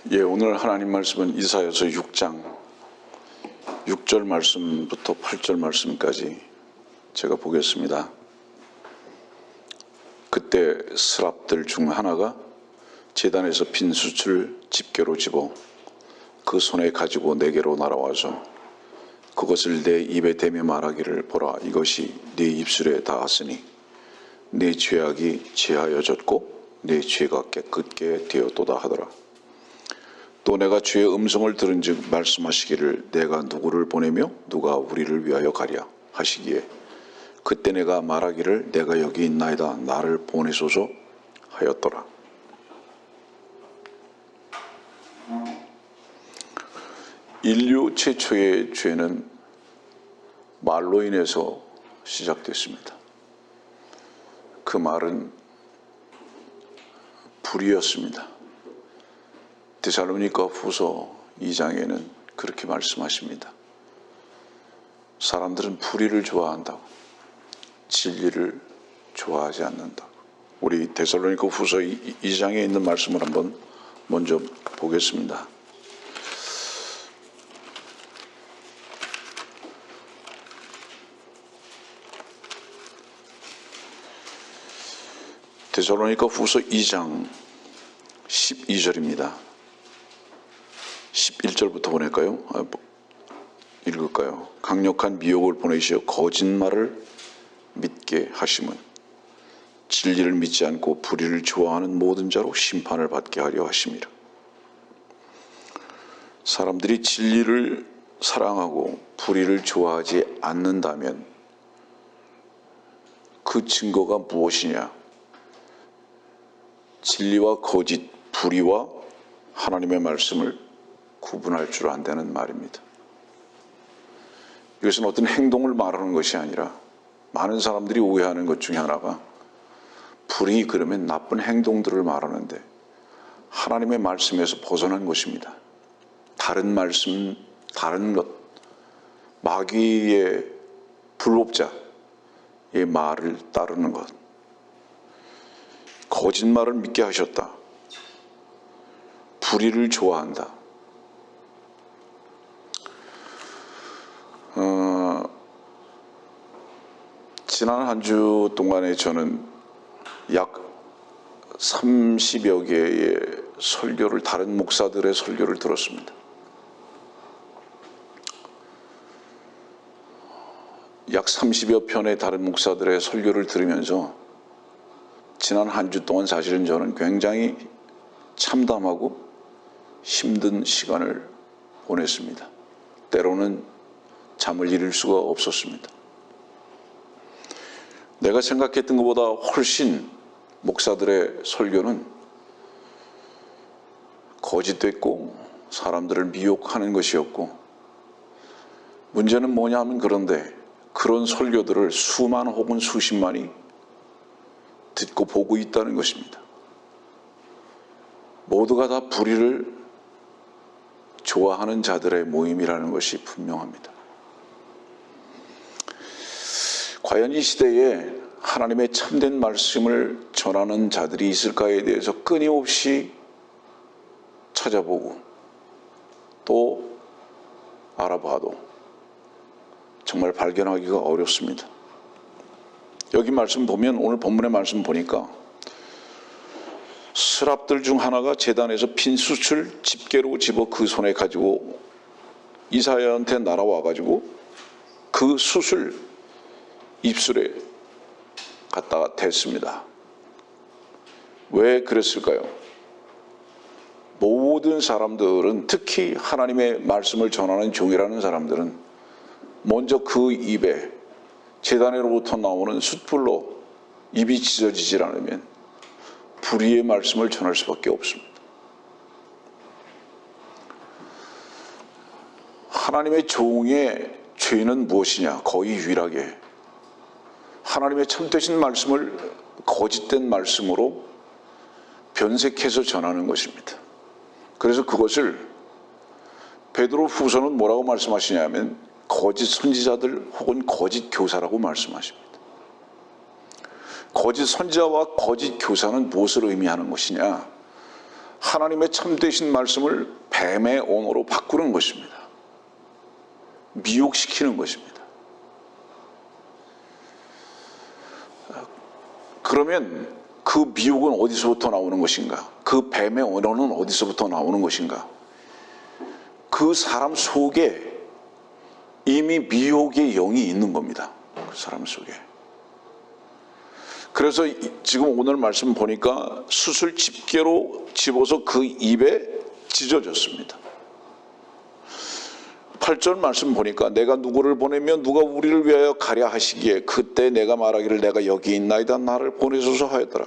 오늘 하나님 말씀은 이사야서 6장 6절 말씀부터 8절 말씀까지 제가 보겠습니다. 그때 스랍들 중 하나가 제단에서 빈 숯을 집게로 집어 그 손에 가지고 내게로 날아와서 그것을 내 입에 대며 말하기를, 보라, 이것이 네 입술에 닿았으니 네 죄악이 제하여졌고 네 죄가 깨끗게 되었도다 하더라. 또 내가 주의 음성을 들은즉 말씀하시기를, 내가 누구를 보내며 누가 우리를 위하여 가랴 하시기에, 그때 내가 말하기를, 내가 여기 있나이다, 나를 보내소서 하였더라. 인류 최초의 죄는 말로 인해서 시작됐습니다. 그 말은 불의였습니다. 데살로니가 후서 2장에는 그렇게 말씀하십니다. 사람들은 불의를 좋아한다고, 진리를 좋아하지 않는다고. 우리 데살로니가 후서 2장에 있는 말씀을 한번 먼저 보겠습니다. 데살로니가 후서 2장 12절입니다. 11절부터 보낼까요? 읽을까요? 강력한 미혹을 보내시어 거짓말을 믿게 하심은 진리를 믿지 않고 불의를 좋아하는 모든 자로 심판을 받게 하려 하심이라. 사람들이 진리를 사랑하고 불의를 좋아하지 않는다면 그 증거가 무엇이냐? 진리와 거짓, 불의와 하나님의 말씀을 구분할 줄 안다는 말입니다. 이것은 어떤 행동을 말하는 것이 아니라, 많은 사람들이 오해하는 것 중에 하나가 불의 그러면 나쁜 행동들을 말하는데 하나님의 말씀에서 벗어난 것입니다. 다른 말씀, 다른 것, 마귀의 불법자의 말을 따르는 것, 거짓말을 믿게 하셨다, 불의를 좋아한다. 지난 한 주 동안에 저는 약 30여 개의 설교를, 다른 목사들의 설교를 들었습니다. 약 30여 편의 다른 목사들의 설교를 들으면서 지난 한 주 동안 사실은 저는 굉장히 참담하고 힘든 시간을 보냈습니다. 때로는 잠을 이룰 수가 없었습니다. 내가 생각했던 것보다 훨씬 목사들의 설교는 거짓됐고 사람들을 미혹하는 것이었고, 문제는 뭐냐 하면, 그런데 그런 설교들을 수만 혹은 수십만이 듣고 보고 있다는 것입니다. 모두가 다 불의를 좋아하는 자들의 모임이라는 것이 분명합니다. 과연 이 시대에 하나님의 참된 말씀을 전하는 자들이 있을까에 대해서 끊임없이 찾아보고 또 알아봐도 정말 발견하기가 어렵습니다. 여기 말씀 보면, 오늘 본문의 말씀 보니까 스랍들 중 하나가 제단에서 빈 숯을 집게로 집어 그 손에 가지고 이사야한테 날아와 가지고 그 숯을 입술에 갖다가 댔습니다. 왜 그랬을까요? 모든 사람들은, 특히 하나님의 말씀을 전하는 종이라는 사람들은 먼저 그 입에, 제단으로부터 나오는 숯불로 입이 찢어지질 않으면 불의의 말씀을 전할 수밖에 없습니다. 하나님의 종의 죄는 무엇이냐? 거의 유일하게 하나님의 참되신 말씀을 거짓된 말씀으로 변색해서 전하는 것입니다. 그래서 그것을 베드로 후서는 뭐라고 말씀하시냐면, 거짓 선지자들 혹은 거짓 교사라고 말씀하십니다. 거짓 선지자와 거짓 교사는 무엇을 의미하는 것이냐? 하나님의 참되신 말씀을 뱀의 언어로 바꾸는 것입니다. 미혹시키는 것입니다. 그러면 그 미혹은 어디서부터 나오는 것인가? 그 뱀의 언어는 어디서부터 나오는 것인가? 그 사람 속에 이미 미혹의 영이 있는 겁니다. 그 사람 속에. 그래서 지금 오늘 말씀 보니까 숯을 집게로 집어서 그 입에 찢어졌습니다. 8절 말씀 보니까 내가 누구를 보내면 누가 우리를 위하여 가랴 하시기에 그때 내가 말하기를 내가 여기 있나이다 나를 보내소서 하였더라.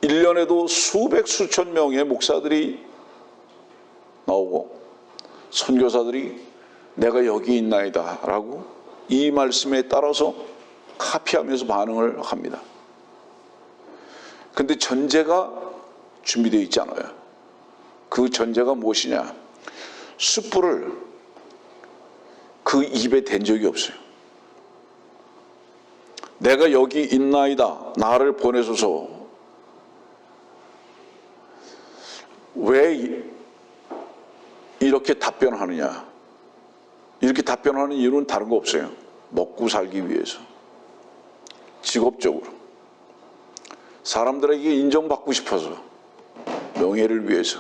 1년에도 수백 수천 명의 목사들이 나오고 선교사들이 내가 여기 있나이다 라고 이 말씀에 따라서 카피하면서 반응을 합니다. 근데 전제가 준비되어 있지 않아요. 그 전제가 무엇이냐? 숯불을 그 입에 댄 적이 없어요. 내가 여기 있나이다 나를 보내소서. 왜 이렇게 답변하느냐? 이렇게 답변하는 이유는 다른 거 없어요. 먹고 살기 위해서, 직업적으로, 사람들에게 인정받고 싶어서, 명예를 위해서.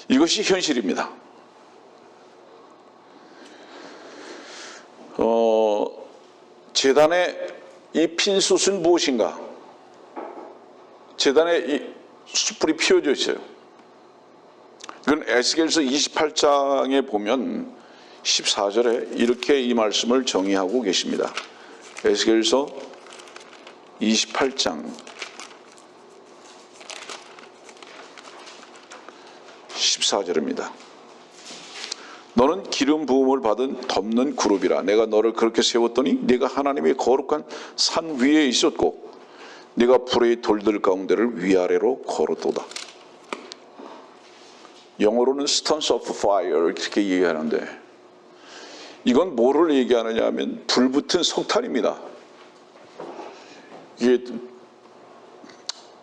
이것이 현실입니다. 제단의 이 핀숯은 무엇인가? 제단에 이 숯불이 피워져 있어요. 그건 에스겔서 28장에 보면 14절에 이렇게 이 말씀을 정의하고 계십니다. 에스겔서 28장 14절입니다. 너는 기름 부음을 받은 덮는 그룹이라. 내가 너를 그렇게 세웠더니 네가 하나님의 거룩한 산 위에 있었고 네가 불의 돌들 가운데를 위아래로 걸었도다. 영어로는 stones of fire 이렇게 얘기하는데 이건 뭐를 얘기하느냐 하면 불붙은 석탄입니다. 이게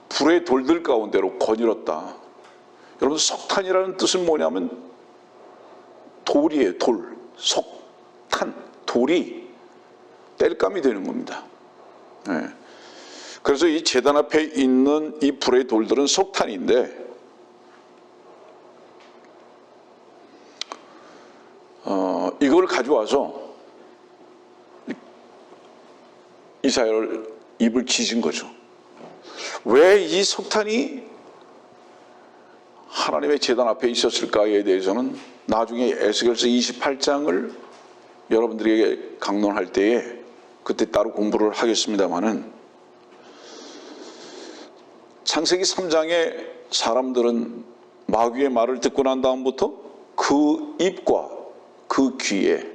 불의 돌들 가운데로 거닐었다. 여러분 석탄이라는 뜻은 뭐냐면 돌이에요. 돌, 석탄, 돌이 땔감이 되는 겁니다. 네. 그래서 이 제단 앞에 있는 이 불의 돌들은 석탄인데 이걸 가져와서 이사야를 입을 찢은 거죠. 왜 이 석탄이 하나님의 제단 앞에 있었을까에 대해서는 나중에 에스겔서 28장을 여러분들에게 강론할 때에 그때 따로 공부를 하겠습니다마는 창세기 3장에 사람들은 마귀의 말을 듣고 난 다음부터 그 입과 그 귀에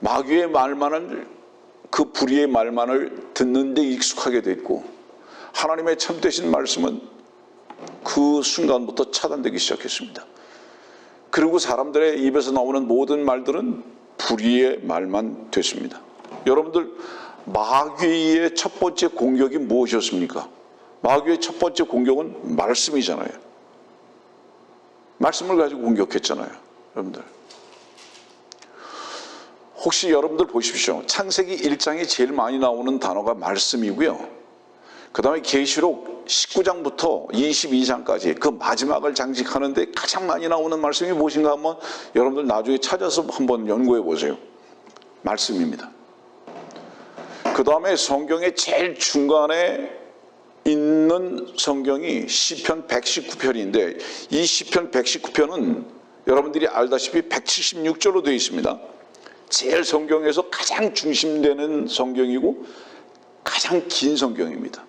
마귀의 말만을 그 불의의 말만을 듣는데 익숙하게 됐고 하나님의 참되신 말씀은 그 순간부터 차단되기 시작했습니다. 그리고 사람들의 입에서 나오는 모든 말들은 불의의 말만 됐습니다. 여러분들 마귀의 첫 번째 공격이 무엇이었습니까? 마귀의 첫 번째 공격은 말씀이잖아요. 말씀을 가지고 공격했잖아요. 여러분들 혹시 여러분들 보십시오. 창세기 1장에 제일 많이 나오는 단어가 말씀이고요. 그 다음에 계시록 19장부터 22장까지 그 마지막을 장식하는데 가장 많이 나오는 말씀이 무엇인가 한번 여러분들 나중에 찾아서 한번 연구해 보세요. 말씀입니다. 그 다음에 성경의 제일 중간에 있는 성경이 시편 119편인데 이 시편 119편은 여러분들이 알다시피 176절로 되어 있습니다. 제일 성경에서 가장 중심되는 성경이고 가장 긴 성경입니다.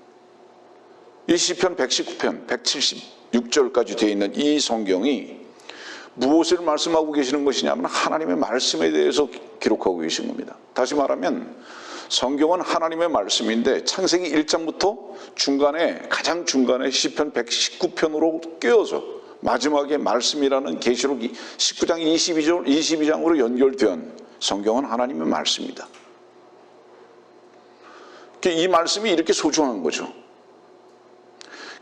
이 시편 119편 176절까지 되어 있는 이 성경이 무엇을 말씀하고 계시는 것이냐면 하나님의 말씀에 대해서 기록하고 계신 겁니다. 다시 말하면 성경은 하나님의 말씀인데 창세기 1장부터 중간에 가장 중간에 시편 119편으로 꿰어서 마지막에 말씀이라는 계시록 19장 22장으로 연결된 성경은 하나님의 말씀입니다. 이 말씀이 이렇게 소중한 거죠.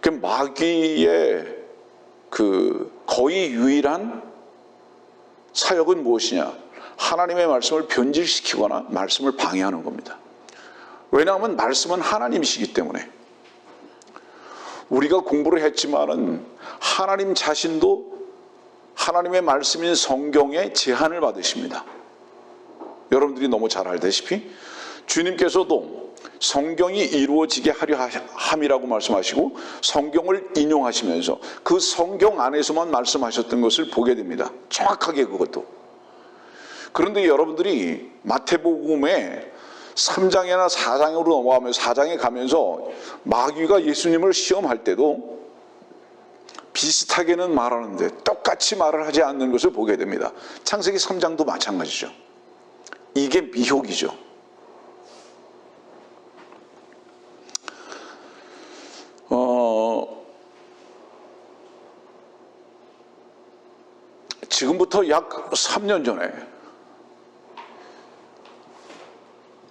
그 마귀의 그 거의 유일한 사역은 무엇이냐? 하나님의 말씀을 변질시키거나 말씀을 방해하는 겁니다. 왜냐하면 말씀은 하나님이시기 때문에. 우리가 공부를 했지만은 하나님 자신도 하나님의 말씀인 성경에 제한을 받으십니다. 여러분들이 너무 잘 알다시피 주님께서도 성경이 이루어지게 하려 함이라고 말씀하시고 성경을 인용하시면서 그 성경 안에서만 말씀하셨던 것을 보게 됩니다. 정확하게 그것도. 그런데 여러분들이 마태복음에 3장이나 4장으로 넘어가면서 4장에 가면서 마귀가 예수님을 시험할 때도 비슷하게는 말하는데 똑같이 말을 하지 않는 것을 보게 됩니다. 창세기 3장도 마찬가지죠. 이게 미혹이죠. 지금부터 약 3년 전에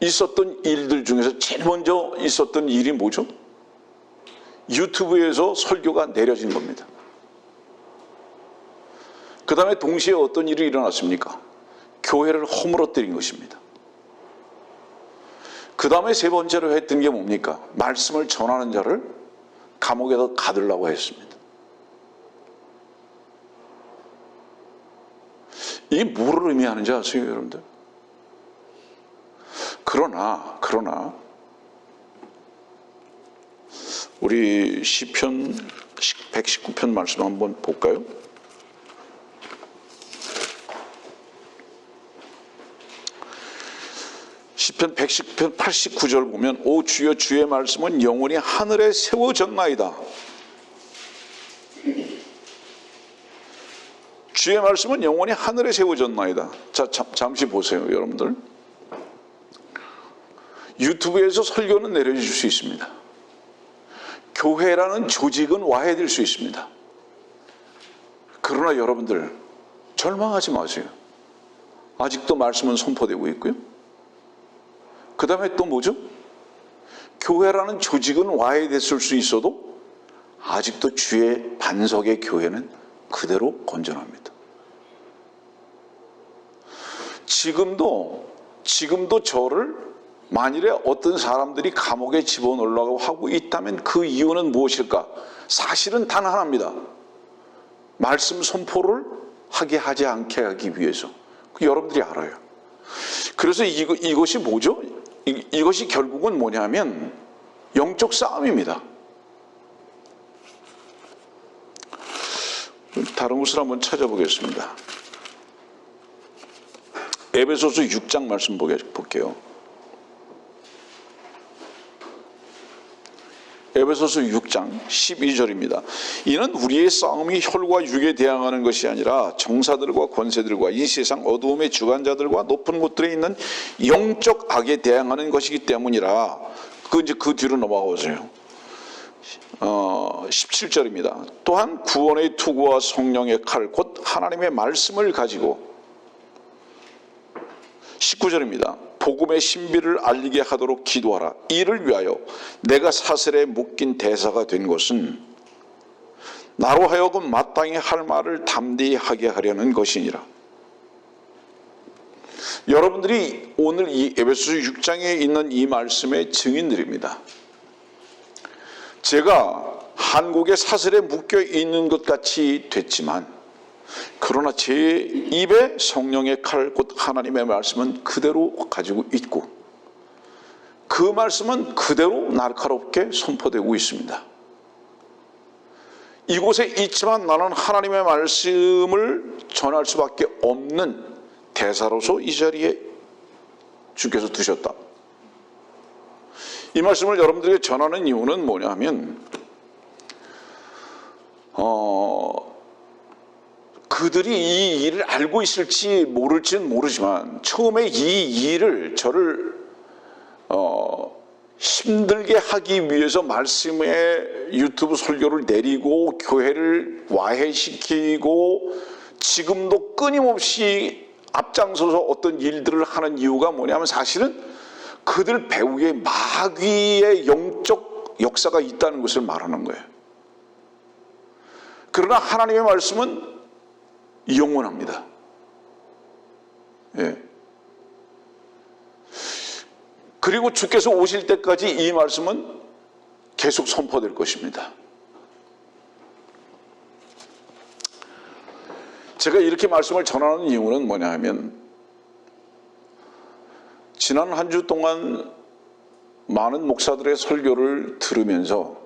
있었던 일들 중에서 제일 먼저 있었던 일이 뭐죠? 유튜브에서 설교가 내려진 겁니다. 그 다음에 동시에 어떤 일이 일어났습니까? 교회를 허물어뜨린 것입니다. 그 다음에 세 번째로 했던 게 뭡니까? 말씀을 전하는 자를 감옥에다 가두려고 했습니다. 이게 뭐를 의미하는지 아세요, 여러분들? 그러나 우리 시편 119편 말씀 한번 볼까요? 시편 110편 89절 보면 오 주여 주의 말씀은 영원히 하늘에 세워졌나이다. 주의 말씀은 영원히 하늘에 세워졌나이다. 자, 잠시 보세요, 여러분들. 유튜브에서 설교는 내려줄 수 있습니다. 교회라는 조직은 와해될 수 있습니다. 그러나 여러분들 절망하지 마세요. 아직도 말씀은 선포되고 있고요. 그 다음에 또 뭐죠? 교회라는 조직은 와해됐을 수 있어도 아직도 주의 반석의 교회는 그대로 건전합니다. 지금도 저를 만일에 어떤 사람들이 감옥에 집어넣으려고 하고 있다면 그 이유는 무엇일까? 사실은 단 하나입니다. 말씀 선포를 하지 않게 하기 위해서. 여러분들이 알아요. 그래서 이것이 뭐죠? 이것이 결국은 뭐냐면 영적 싸움입니다. 다른 곳을 한번 찾아보겠습니다. 에베소서 6장 말씀 볼게요. 에베소서 6장 12절입니다. 이는 우리의 싸움이 혈과 육에 대항하는 것이 아니라 정사들과 권세들과 이 세상 어두움의 주관자들과 높은 곳들에 있는 영적 악에 대항하는 것이기 때문이라. 그 뒤로 넘어가 보세요. 17절입니다. 또한 구원의 투구와 성령의 칼 곧 하나님의 말씀을 가지고 19절입니다. 복음의 신비를 알리게 하도록 기도하라. 이를 위하여 내가 사슬에 묶인 대사가 된 것은 나로 하여금 마땅히 할 말을 담대히 하게 하려는 것이니라. 여러분들이 오늘 이 에베소서 6장에 있는 이 말씀의 증인들입니다. 제가 한국의 사슬에 묶여 있는 것 같이 됐지만 그러나 제 입에 성령의 칼 곧 하나님의 말씀은 그대로 가지고 있고 그 말씀은 그대로 날카롭게 선포되고 있습니다. 이곳에 있지만 나는 하나님의 말씀을 전할 수밖에 없는 대사로서 이 자리에 주께서 두셨다. 이 말씀을 여러분들에게 전하는 이유는 뭐냐면 그들이 이 일을 알고 있을지 모를지는 모르지만 처음에 이 일을 저를 힘들게 하기 위해서 말씀의 유튜브 설교를 내리고 교회를 와해시키고 지금도 끊임없이 앞장서서 어떤 일들을 하는 이유가 뭐냐면 사실은 그들 배후에 마귀의 영적 역사가 있다는 것을 말하는 거예요. 그러나 하나님의 말씀은 영원합니다. 예. 그리고 주께서 오실 때까지 이 말씀은 계속 선포될 것입니다. 제가 이렇게 말씀을 전하는 이유는 뭐냐 하면, 지난 한 주 동안 많은 목사들의 설교를 들으면서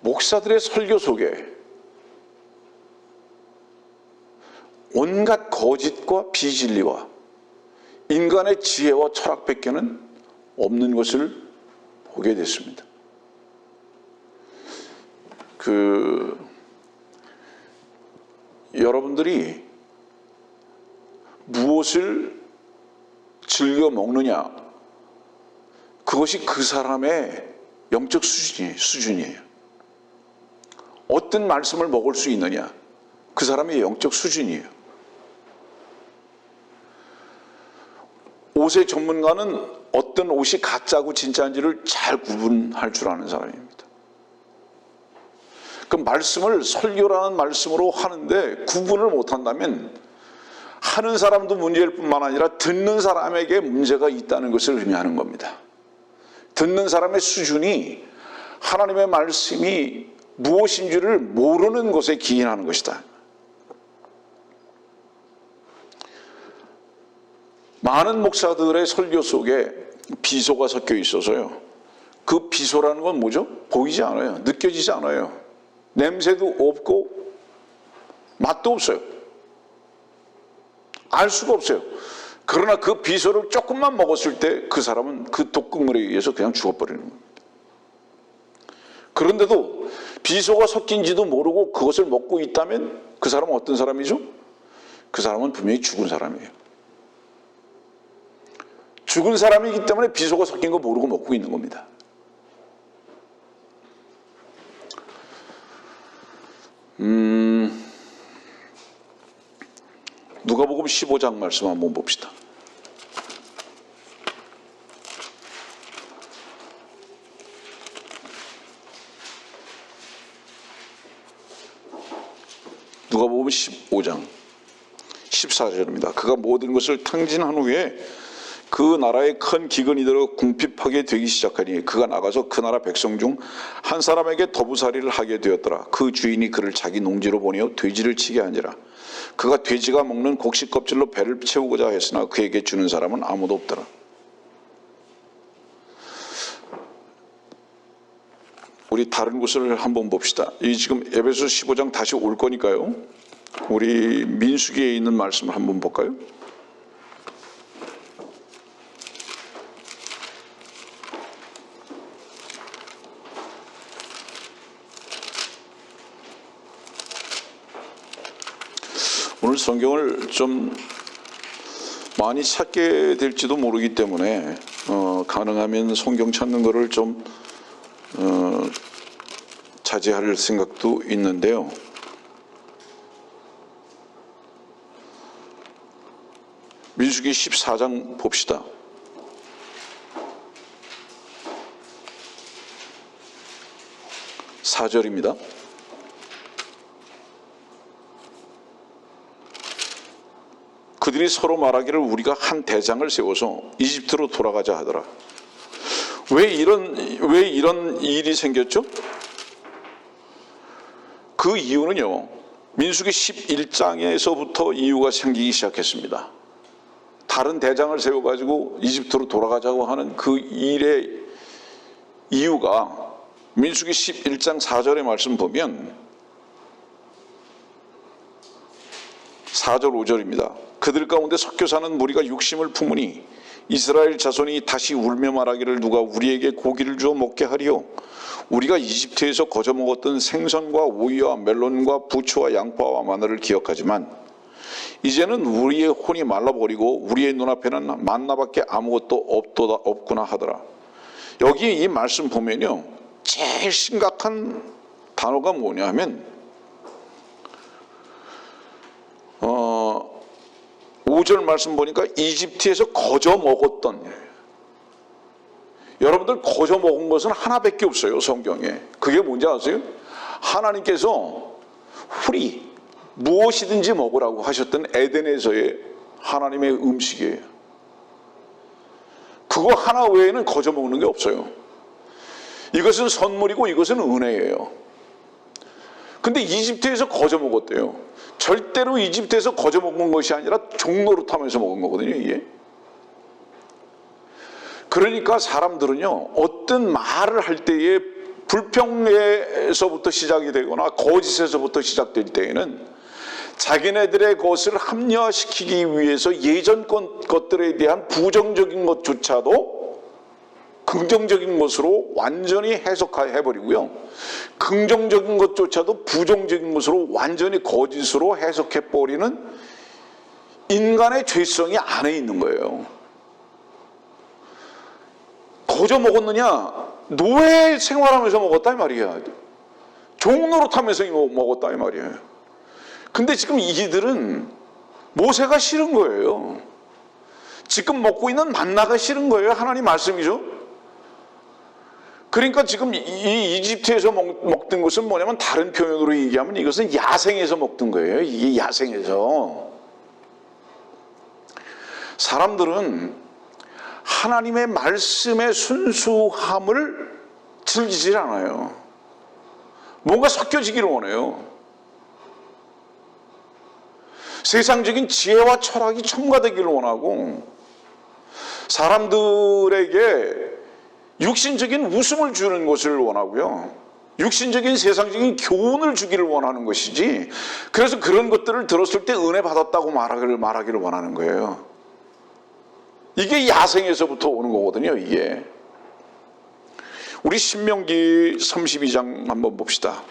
목사들의 설교 속에 온갖 거짓과 비진리와 인간의 지혜와 철학밖에는 없는 것을 보게 됐습니다. 여러분들이 무엇을 즐겨 먹느냐, 그것이 그 사람의 영적 수준이에요. 어떤 말씀을 먹을 수 있느냐, 그 사람의 영적 수준이에요. 옷의 전문가는 어떤 옷이 가짜고 진짜인지를 잘 구분할 줄 아는 사람입니다. 그 말씀을 설교라는 말씀으로 하는데 구분을 못한다면 하는 사람도 문제일 뿐만 아니라 듣는 사람에게 문제가 있다는 것을 의미하는 겁니다. 듣는 사람의 수준이 하나님의 말씀이 무엇인지를 모르는 것에 기인하는 것이다. 많은 목사들의 설교 속에 비소가 섞여 있어서요, 그 비소라는 건 뭐죠? 보이지 않아요. 느껴지지 않아요. 냄새도 없고 맛도 없어요. 알 수가 없어요. 그러나 그 비소를 조금만 먹었을 때 그 사람은 그 독극물에 의해서 그냥 죽어버리는 겁니다. 그런데도 비소가 섞인지도 모르고 그것을 먹고 있다면 그 사람은 어떤 사람이죠? 그 사람은 분명히 죽은 사람이에요. 죽은 사람이기 때문에 비소가 섞인 거 모르고 먹고 있는 겁니다. 누가복음 15장 말씀 한번 봅시다. 누가복음 15장 14절입니다. 그가 모든 것을 탕진한 후에 그 나라에 큰 기근이 들어 궁핍하게 되기 시작하니 그가 나가서 그 나라 백성 중 한 사람에게 더부살이를 하게 되었더라. 그 주인이 그를 자기 농지로 보내어 돼지를 치게 하니라. 그가 돼지가 먹는 곡식 껍질로 배를 채우고자 했으나 그에게 주는 사람은 아무도 없더라. 우리 다른 곳을 한번 봅시다. 이 지금 에베소 15장 다시 올 거니까요, 우리 민수기에 있는 말씀을 한번 볼까요? 오늘 성경을 좀 많이 찾게 될지도 모르기 때문에 가능하면 성경 찾는 거를 좀 자제할 생각도 있는데요. 민수기 14장 봅시다. (4절입니다) 그들이 서로 말하기를 우리가 한 대장을 세워서 이집트로 돌아가자 하더라. 왜 이런 일이 생겼죠? 그 이유는요, 민수기 11장에서부터 이유가 생기기 시작했습니다. 다른 대장을 세워가지고 이집트로 돌아가자고 하는 그 일의 이유가 민수기 11장 4절의 말씀 보면 4절 5절입니다. 그들 가운데 섞여 사는 무리가 육심을 품으니 이스라엘 자손이 다시 울며 말하기를 누가 우리에게 고기를 주어 먹게 하리요. 우리가 이집트에서 거저 먹었던 생선과 오이와 멜론과 부추와 양파와 마늘을 기억하지만 이제는 우리의 혼이 말라버리고 우리의 눈앞에는 만나밖에 아무것도 없구나 하더라. 여기 이 말씀 보면요, 제일 심각한 단어가 뭐냐 하면 5절 말씀 보니까 이집트에서 거저 먹었던, 여러분들 거저 먹은 것은 하나밖에 없어요, 성경에. 그게 뭔지 아세요? 하나님께서 풀이 무엇이든지 먹으라고 하셨던 에덴에서의 하나님의 음식이에요. 그거 하나 외에는 거저 먹는 게 없어요. 이것은 선물이고 이것은 은혜예요. 근데 이집트에서 거저 먹었대요. 절대로 이집트에서 거저 먹은 것이 아니라 종노릇하면서 먹은 거거든요, 이게. 그러니까 사람들은요, 어떤 말을 할 때에 불평에서부터 시작이 되거나 거짓에서부터 시작될 때에는 자기네들의 것을 합리화시키기 위해서 예전 것들에 대한 부정적인 것조차도 긍정적인 것으로 완전히 해석해버리고요. 긍정적인 것조차도 부정적인 것으로 완전히 거짓으로 해석해버리는 인간의 죄성이 안에 있는 거예요. 거저 먹었느냐? 노예 생활하면서 먹었다 이 말이야. 종노릇하면서 먹었다 이 말이에요. 근데 지금 이들은 모세가 싫은 거예요. 지금 먹고 있는 만나가 싫은 거예요. 하나님 말씀이죠. 그러니까 지금 이 이집트에서 먹던 것은 뭐냐면, 다른 표현으로 얘기하면 이것은 야생에서 먹던 거예요. 이게 야생에서. 사람들은 하나님의 말씀의 순수함을 즐기질 않아요. 뭔가 섞여지기를 원해요. 세상적인 지혜와 철학이 첨가되기를 원하고, 사람들에게 육신적인 웃음을 주는 것을 원하고요. 육신적인 세상적인 교훈을 주기를 원하는 것이지, 그래서 그런 것들을 들었을 때 은혜 받았다고 말하기를 원하는 거예요. 이게 야생에서부터 오는 거거든요, 이게. 우리 신명기 32장 한번 봅시다.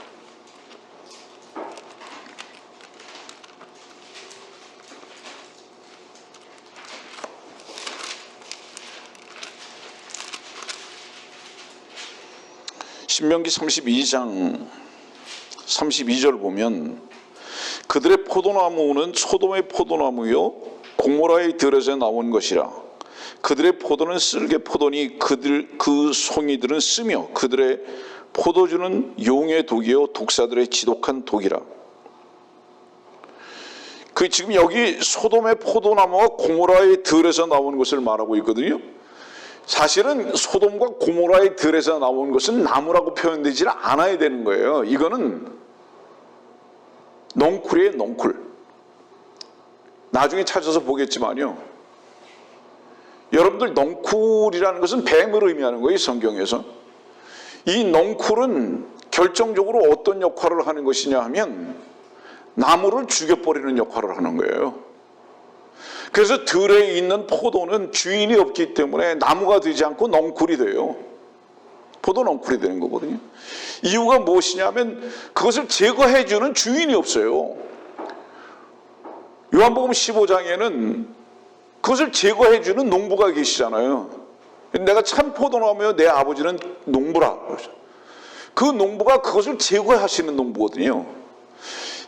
신명기 32장 32절 보면, 그들의 포도나무는 소돔의 포도나무요 고모라의 들에서 나온 것이라. 그들의 포도는 쓸개 포도니 그 송이들은 쓰며 그들의 포도주는 용의 독이요 독사들의 지독한 독이라. 지금 여기 소돔의 포도나무와 고모라의 들에서 나온 것을 말하고 있거든요. 사실은 소돔과 고모라의 들에서 나온 것은 나무라고 표현되지 않아야 되는 거예요. 이거는 넝쿨이에요, 넝쿨. 나중에 찾아서 보겠지만요, 여러분들 넝쿨이라는 것은 뱀을 의미하는 거예요, 성경에서. 이 넝쿨은 결정적으로 어떤 역할을 하는 것이냐 하면, 나무를 죽여버리는 역할을 하는 거예요. 그래서 들에 있는 포도는 주인이 없기 때문에 나무가 되지 않고 넝쿨이 돼요. 포도 넝쿨이 되는 거거든요. 이유가 무엇이냐면, 그것을 제거해주는 주인이 없어요. 요한복음 15장에는 그것을 제거해주는 농부가 계시잖아요. 내가 참 포도나무며 내 아버지는 농부라. 그 농부가 그것을 제거하시는 농부거든요.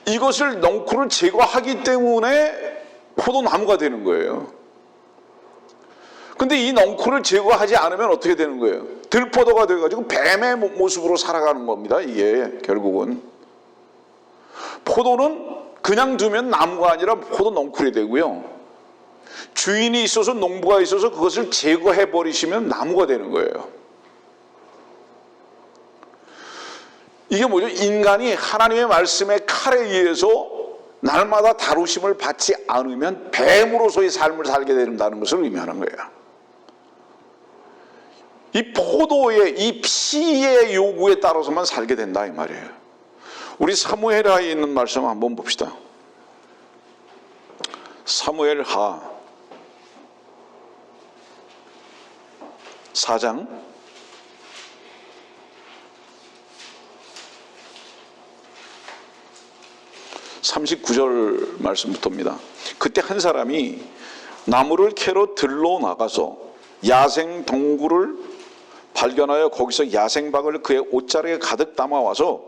이것을 넝쿨을 제거하기 때문에 포도나무가 되는 거예요. 근데 이 넝쿨을 제거하지 않으면 어떻게 되는 거예요? 들포도가 돼가지고 뱀의 모습으로 살아가는 겁니다. 이게 결국은. 포도는 그냥 두면 나무가 아니라 포도 넝쿨이 되고요, 주인이 있어서 농부가 있어서 그것을 제거해 버리시면 나무가 되는 거예요. 이게 뭐죠? 인간이 하나님의 말씀의 칼에 의해서 날마다 다루심을 받지 않으면 뱀으로서의 삶을 살게 된다는 것을 의미하는 거예요. 이 포도의, 이 피의 요구에 따라서만 살게 된다 이 말이에요. 우리 사무엘하에 있는 말씀 한번 봅시다. 사무엘하 4장 39절 말씀부터입니다. 그때 한 사람이 나무를 캐러 들로 나가서 야생 동굴을 발견하여 거기서 야생박을 그의 옷자락에 가득 담아와서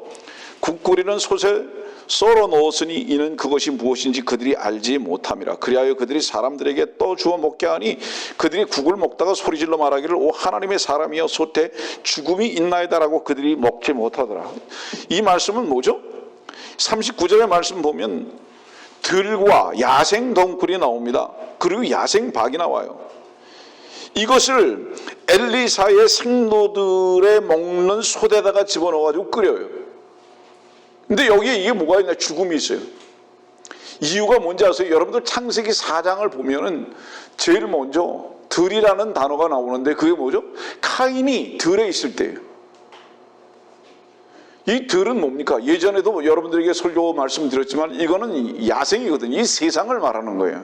국 끓이는 솥에 썰어 넣었으니 이는 그것이 무엇인지 그들이 알지 못함이라. 그리하여 그들이 사람들에게 떠 주어 먹게 하니 그들이 국을 먹다가 소리질러 말하기를 오 하나님의 사람이여 솥에 죽음이 있나이다라고 그들이 먹지 못하더라. 이 말씀은 뭐죠? 39절의 말씀 보면 들과 야생 덩굴이 나옵니다. 그리고 야생 박이 나와요. 이것을 엘리사의 생도들의 먹는 솥에다가 집어넣어가지고 끓여요. 근데 여기에 이게 뭐가 있냐? 죽음이 있어요. 이유가 뭔지 아세요? 여러분들 창세기 4장을 보면은 제일 먼저 들이라는 단어가 나오는데 그게 뭐죠? 카인이 들에 있을 때예요. 이 들은 뭡니까? 예전에도 여러분들에게 설교 말씀드렸지만 이거는 야생이거든요. 이 세상을 말하는 거예요.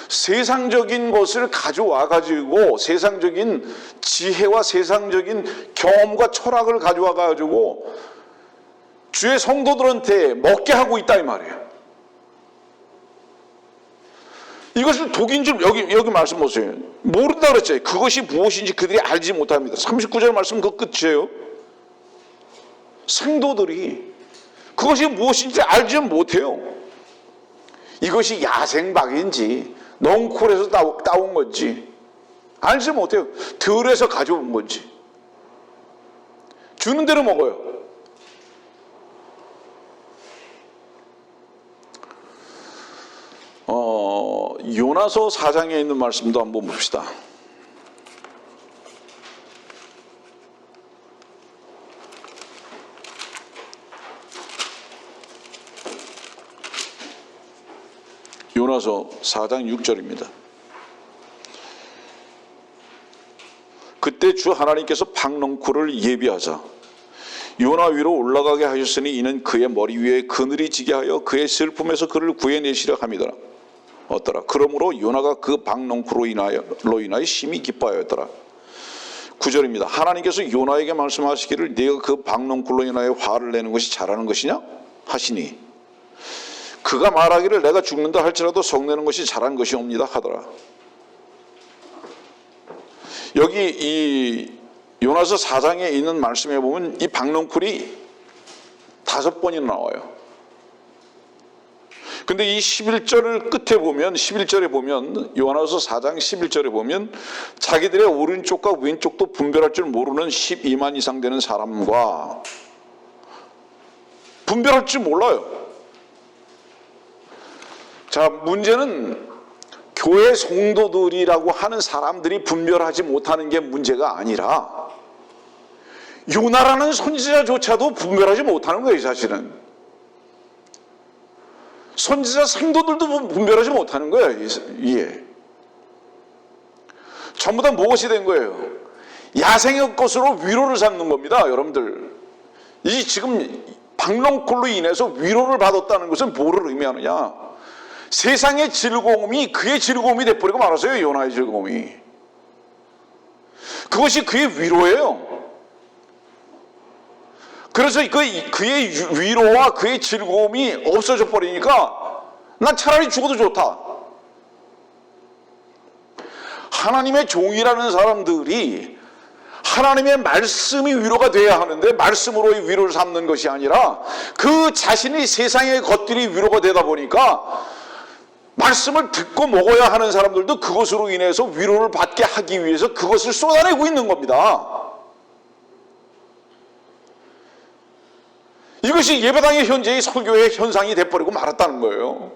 세상적인 것을 가져와 가지고 세상적인 지혜와 세상적인 경험과 철학을 가져와 가지고 주의 성도들한테 먹게 하고 있다 이 말이에요. 이것을 독인 줄 여기 말씀 보세요. 모른다 그랬죠. 그것이 무엇인지 그들이 알지 못합니다. 39절 말씀 그 끝이에요. 성도들이 그것이 무엇인지 알지 못해요. 이것이 야생박인지 넝쿨에서 따온 건지 알지 못해요. 들에서 가져온 건지 주는 대로 먹어요. 요나서 4장에 있는 말씀도 한번 봅시다. 요나서 4장 6절입니다. 그때 주 하나님께서 박넝쿨을 예비하사 요나 위로 올라가게 하셨으니 이는 그의 머리 위에 그늘이 지게 하여 그의 슬픔에서 그를 구해내시려 함이더라. 어떠라. 그러므로 요나가 그 박넝쿨로 인하여 심히 기뻐하였더라. 9절입니다. 하나님께서 요나에게 말씀하시기를 네가 그 박넝쿨로 인하여 화를 내는 것이 잘하는 것이냐 하시니 그가 말하기를 내가 죽는다 할지라도 성내는 것이 잘한 것이옵니다 하더라. 여기 이 요나서 4장에 있는 말씀에 보면 이 박넝쿨이 5번이나 나와요. 근데 이 11절 끝에 보면 11절에 보면 요나서 4장 11절에 보면 자기들의 오른쪽과 왼쪽도 분별할 줄 모르는 12만 이상 되는 사람과 분별할 줄 몰라요. 자, 문제는 교회 성도들이라고 하는 사람들이 분별하지 못하는 게 문제가 아니라 요나라는 선지자조차도 분별하지 못하는 거예요. 사실은 선지자 성도들도 분별하지 못하는 거예요. 이게 전부 다 무엇이 된 거예요? 야생의 것으로 위로를 삼는 겁니다. 여러분들 이 지금 박넝쿨로 인해서 위로를 받았다는 것은 뭐를 의미하느냐? 세상의 즐거움이 그의 즐거움이 돼버리고 말았어요. 요나의 즐거움이. 그것이 그의 위로예요. 그래서 그의 위로와 그의 즐거움이 없어져 버리니까 난 차라리 죽어도 좋다. 하나님의 종이라는 사람들이 하나님의 말씀이 위로가 돼야 하는데 말씀으로의 위로를 삼는 것이 아니라 그 자신이 세상의 것들이 위로가 되다 보니까 말씀을 듣고 먹어야 하는 사람들도 그것으로 인해서 위로를 받게 하기 위해서 그것을 쏟아내고 있는 겁니다. 이것이 예배당의 현재의 설교의 현상이 돼버리고 말았다는 거예요.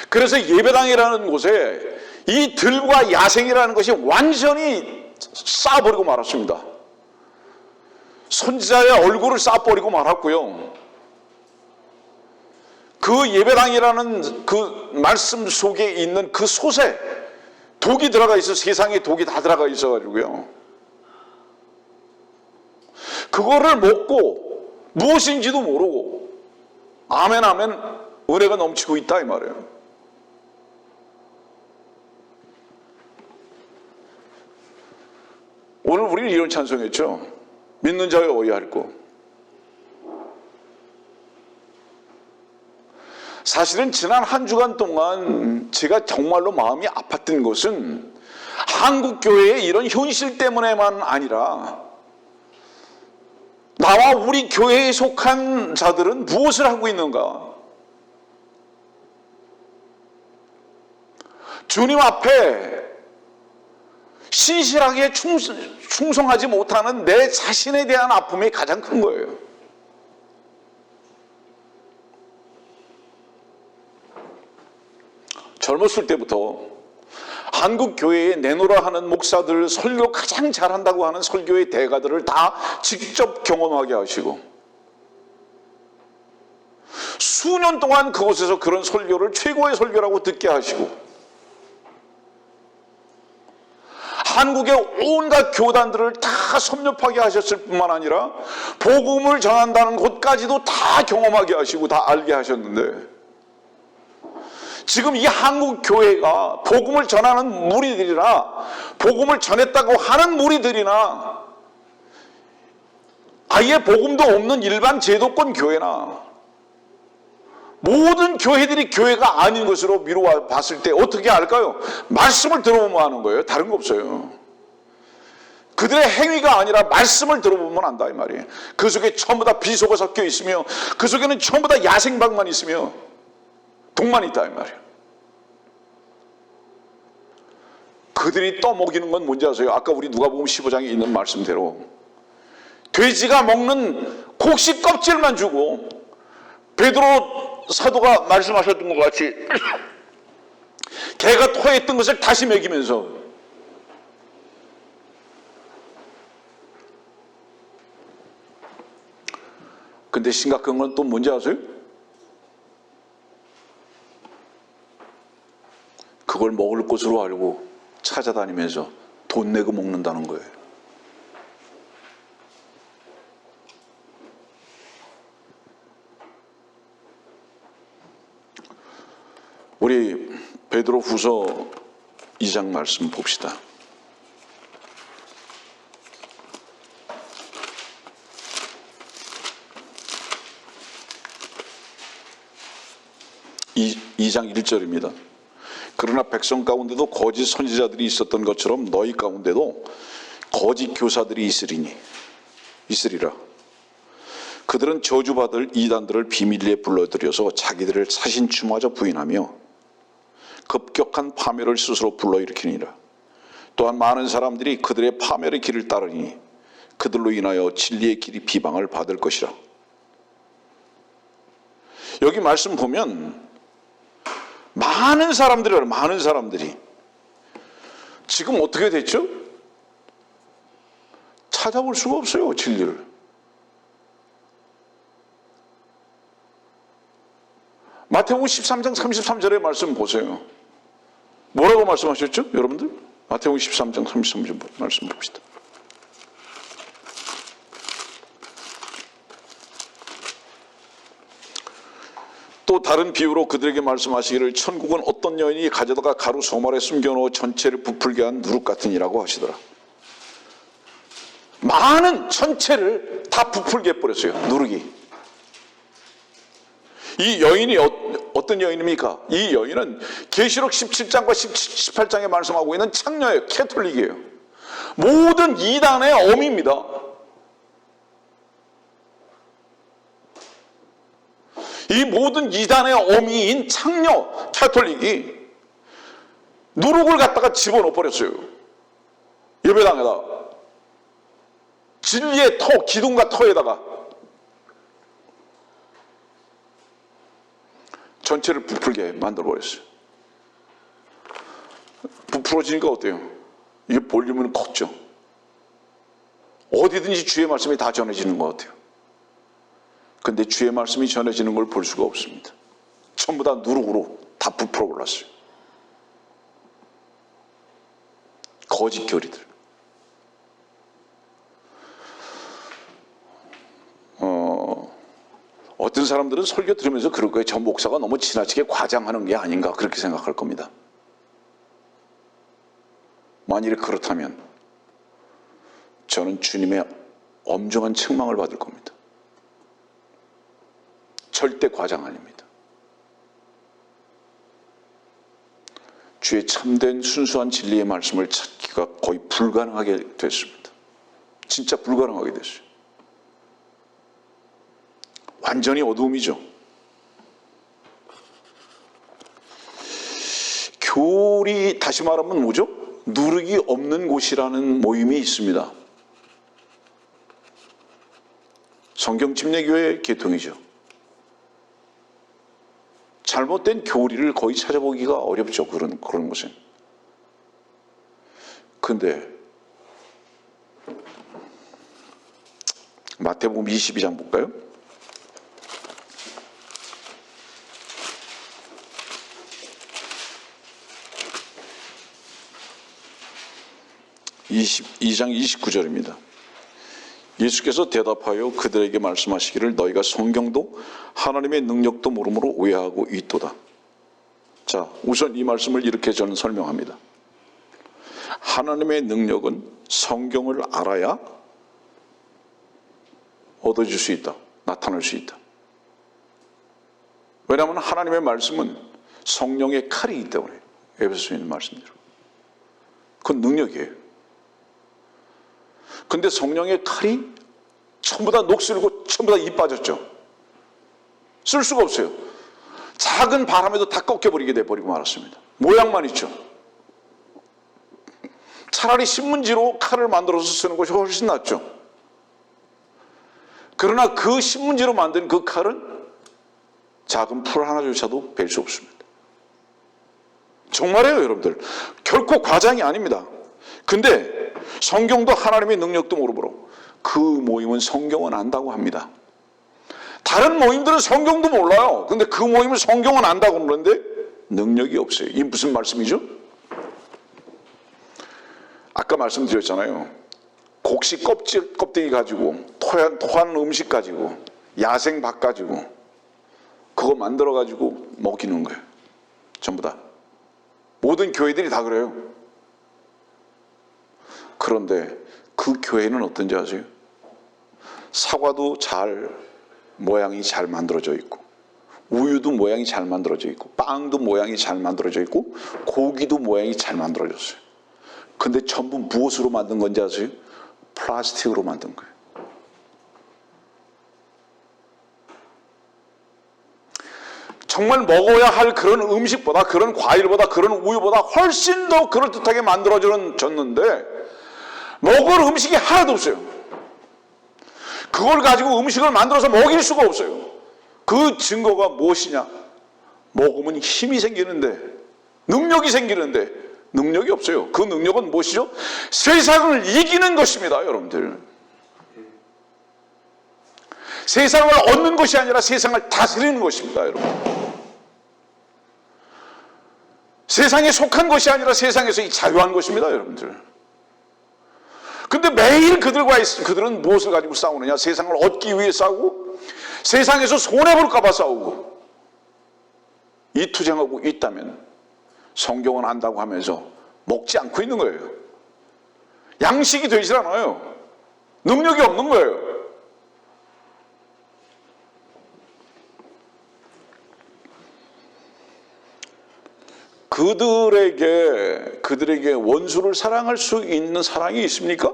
그래서 예배당이라는 곳에 이 들과 야생이라는 것이 완전히 쌓아버리고 말았습니다. 선지자의 얼굴을 쌓아버리고 말았고요. 그 예배당이라는 그 말씀 속에 있는 그 솥에 독이 들어가 있어, 세상에 독이 다 들어가 있어가지고요. 그거를 먹고 무엇인지도 모르고 아멘 아멘 은혜가 넘치고 있다 이 말이에요. 오늘 우리는 이런 찬송했죠. 믿는 자여 어이할꼬. 사실은 지난 한 주간 동안 제가 정말로 마음이 아팠던 것은 한국 교회의 이런 현실 때문에만 아니라 나와 우리 교회에 속한 자들은 무엇을 하고 있는가? 주님 앞에 신실하게 충성하지 못하는 내 자신에 대한 아픔이 가장 큰 거예요. 젊었을 때부터 한국 교회에 내노라 하는 목사들, 설교 가장 잘한다고 하는 설교의 대가들을 다 직접 경험하게 하시고 수년 동안 그곳에서 그런 설교를 최고의 설교라고 듣게 하시고 한국의 온갖 교단들을 다 섭렵하게 하셨을 뿐만 아니라 복음을 전한다는 곳까지도 다 경험하게 하시고 다 알게 하셨는데 지금 이 한국 교회가 복음을 전하는 무리들이나 복음을 전했다고 하는 무리들이나 아예 복음도 없는 일반 제도권 교회나 모든 교회들이 교회가 아닌 것으로 미루어 봤을 때 어떻게 알까요? 말씀을 들어보면 아는 거예요. 다른 거 없어요. 그들의 행위가 아니라 말씀을 들어보면 안다 이 말이에요. 그 속에 전부 다 비속어 섞여 있으며 그 속에는 전부 다 야생방만 있으며 독만 있다 이 말이에요. 그들이 떠먹이는 건 뭔지 아세요? 아까 우리 누가복음 15장에 있는 말씀대로 돼지가 먹는 곡식 껍질만 주고 베드로 사도가 말씀하셨던 것 같이 개가 토했던 것을 다시 먹이면서 근데 심각한 건 또 뭔지 아세요? 그걸 먹을 것으로 알고 찾아다니면서 돈 내고 먹는다는 거예요. 우리 베드로 후서 2장 말씀 봅시다. 이 장 1절입니다. 그러나 백성 가운데도 거짓 선지자들이 있었던 것처럼 너희 가운데도 거짓 교사들이 있으리라. 그들은 저주받을 이단들을 비밀리에 불러들여서 자기들을 사신추마저 부인하며 급격한 파멸을 스스로 불러일으키니라. 또한 많은 사람들이 그들의 파멸의 길을 따르니 그들로 인하여 진리의 길이 비방을 받을 것이라. 여기 말씀 보면 많은 사람들이 지금 어떻게 됐죠? 찾아볼 수가 없어요, 진리를. 마태복음 13장 33절의 말씀 보세요. 뭐라고 말씀하셨죠, 여러분들? 마태복음 13장 33절 말씀 봅시다. 또 다른 비유로 그들에게 말씀하시기를 천국은 어떤 여인이 가져다가 가루 소말에 숨겨놓어 전체를 부풀게 한 누룩 같으니라고 하시더라. 많은 전체를 다 부풀게 해버렸어요, 누룩이. 이 여인이 어떤 여인입니까? 이 여인은 계시록 17장과 18장에 말씀하고 있는 창녀예요. 캐톨릭이에요. 모든 이단의 어미입니다. 이 모든 이단의 어미인 창녀 캐톨릭이 누룩을 갖다가 집어넣어 버렸어요. 예배당에다. 진리의 터, 기둥과 터에다가 전체를 부풀게 만들어버렸어요. 부풀어지니까 어때요? 이게 볼륨은 컸죠. 어디든지 주의 말씀이 다 전해지는 것 같아요. 근데 주의 말씀이 전해지는 걸 볼 수가 없습니다. 전부 다 누룩으로 다 부풀어버렸어요. 거짓 교리들. 어떤 사람들은 설교 들으면서 그럴 거예요. 저 목사가 너무 지나치게 과장하는 게 아닌가 그렇게 생각할 겁니다. 만일에 그렇다면 저는 주님의 엄중한 책망을 받을 겁니다. 절대 과장 아닙니다. 주의 참된 순수한 진리의 말씀을 찾기가 거의 불가능하게 됐습니다. 진짜 불가능하게 됐어요. 완전히 어두움이죠. 교리, 다시 말하면 뭐죠? 누룩이 없는 곳이라는 모임이 있습니다. 성경침례교회 계통이죠. 잘못된 교리를 거의 찾아보기가 어렵죠. 그런 곳은. 근데 마태복음 22장 볼까요? (22장 29절입니다) 예수께서 대답하여 그들에게 말씀하시기를 너희가 성경도 하나님의 능력도 모르므로 오해하고 있도다. 자, 우선 이 말씀을 이렇게 저는 설명합니다. 하나님의 능력은 성경을 알아야 얻어질 수 있다. 나타날 수 있다. 왜냐하면 하나님의 말씀은 성령의 칼이기 때문에. 에베소서 있는 말씀대로. 그건 능력이에요. 근데 성령의 칼이 전부 다 녹슬고 전부 다 이 빠졌죠. 쓸 수가 없어요. 작은 바람에도 다 꺾여버리게 돼버리고 말았습니다. 모양만 있죠. 차라리 신문지로 칼을 만들어서 쓰는 것이 훨씬 낫죠. 그러나 그 신문지로 만든 그 칼은 작은 풀 하나조차도 벨 수 없습니다. 정말이에요, 여러분들. 결코 과장이 아닙니다. 근데 성경도 하나님의 능력도 모르므로 그 모임은 성경은 안다고 합니다. 다른 모임들은 성경도 몰라요. 근데 그 모임은 성경은 안다고 그러는데 능력이 없어요. 이게 무슨 말씀이죠? 아까 말씀드렸잖아요. 곡식 껍데기 가지고 토한 음식 가지고 야생밥 가지고 그거 만들어 가지고 먹이는 거예요. 전부 다. 모든 교회들이 다 그래요. 그런데 그 교회는 어떤지 아세요? 사과도 모양이 잘 만들어져 있고, 우유도 모양이 잘 만들어져 있고, 빵도 모양이 잘 만들어져 있고, 고기도 모양이 잘 만들어졌어요. 근데 전부 무엇으로 만든 건지 아세요? 플라스틱으로 만든 거예요. 정말 먹어야 할 그런 음식보다, 그런 과일보다, 그런 우유보다 훨씬 더 그럴듯하게 만들어졌는데 먹을 음식이 하나도 없어요. 그걸 가지고 음식을 만들어서 먹일 수가 없어요. 그 증거가 무엇이냐? 먹으면 힘이 생기는데, 능력이 생기는데 능력이 없어요. 그 능력은 무엇이죠? 세상을 이기는 것입니다, 여러분들. 세상을 얻는 것이 아니라 세상을 다스리는 것입니다, 여러분. 세상에 속한 것이 아니라 세상에서 자유한 것입니다, 여러분들. 근데 매일 그들은 무엇을 가지고 싸우느냐? 세상을 얻기 위해 싸우고, 세상에서 손해볼까 봐 싸우고, 이 투쟁하고 있다면 성경은 안다고 하면서 먹지 않고 있는 거예요. 양식이 되질 않아요. 능력이 없는 거예요. 그들에게 원수를 사랑할 수 있는 사랑이 있습니까?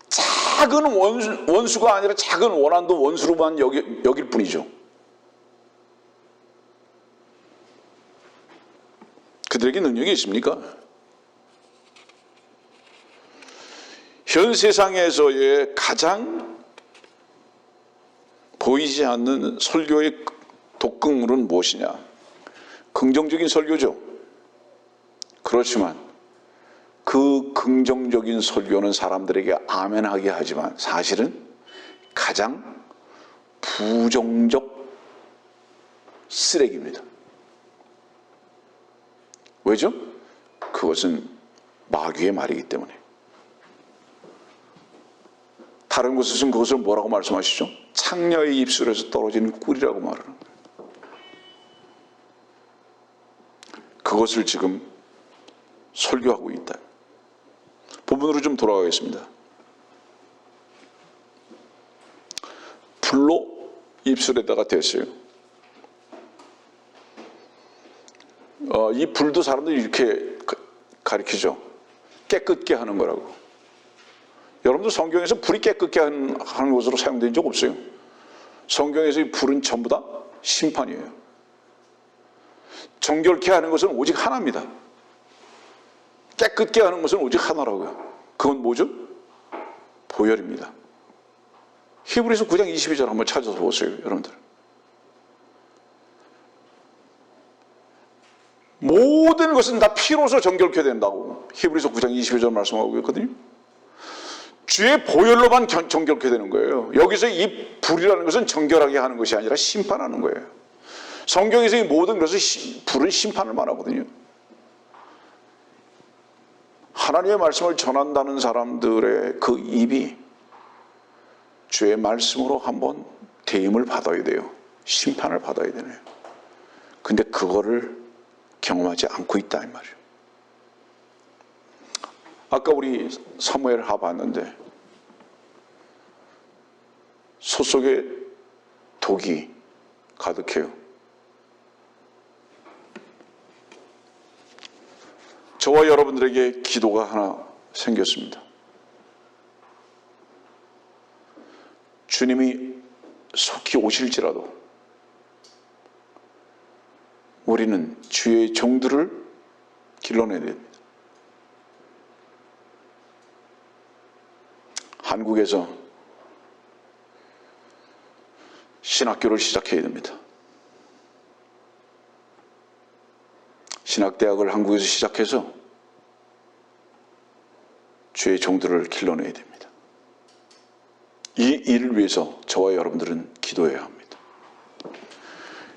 작은 원수가 아니라 작은 원한도 원수로만 여길 뿐이죠. 그들에게 능력이 있습니까? 현 세상에서의 가장 보이지 않는 설교의 독극물은 무엇이냐? 긍정적인 설교죠. 그렇지만 그 긍정적인 설교는 사람들에게 아멘하게 하지만 사실은 가장 부정적 쓰레기입니다. 왜죠? 그것은 마귀의 말이기 때문에. 다른 곳에서는 그것을 뭐라고 말씀하시죠? 창녀의 입술에서 떨어지는 꿀이라고 말하는 거예요. 그것을 지금 설교하고 있다. 본문으로 좀 돌아가겠습니다. 불로 입술에다가 댔어요. 이 불도 사람들이 이렇게 가리키죠. 깨끗게 하는 거라고. 여러분들 성경에서 불이 깨끗게 하는 것으로 사용된 적 없어요. 성경에서 이 불은 전부 다 심판이에요. 정결케 하는 것은 오직 하나입니다. 깨끗게 하는 것은 오직 하나라고요. 그건 뭐죠? 보혈입니다. 히브리서 9장 22절 한번 찾아서 보세요, 여러분들. 모든 것은 다 피로서 정결케 된다고 히브리서 9장 22절 말씀하고 있거든요. 주의 보혈로만 정결케 되는 거예요. 여기서 이 불이라는 것은 정결하게 하는 것이 아니라 심판하는 거예요. 성경에서 이 모든 것을 불은 심판을 말하거든요. 하나님의 말씀을 전한다는 사람들의 그 입이 주의 말씀으로 한번 대임을 받아야 돼요. 심판을 받아야 되네요. 근데 그거를 경험하지 않고 있다 이 말이에요. 아까 우리 사무엘 하 봤는데 소 속에 독이 가득해요. 저와 여러분들에게 기도가 하나 생겼습니다. 주님이 속히 오실지라도 우리는 주의 종들을 길러내야 됩니다. 한국에서 신학교를 시작해야 됩니다. 신학대학을 한국에서 시작해서 주의 종들을 길러내야 됩니다. 이 일을 위해서 저와 여러분들은 기도해야 합니다.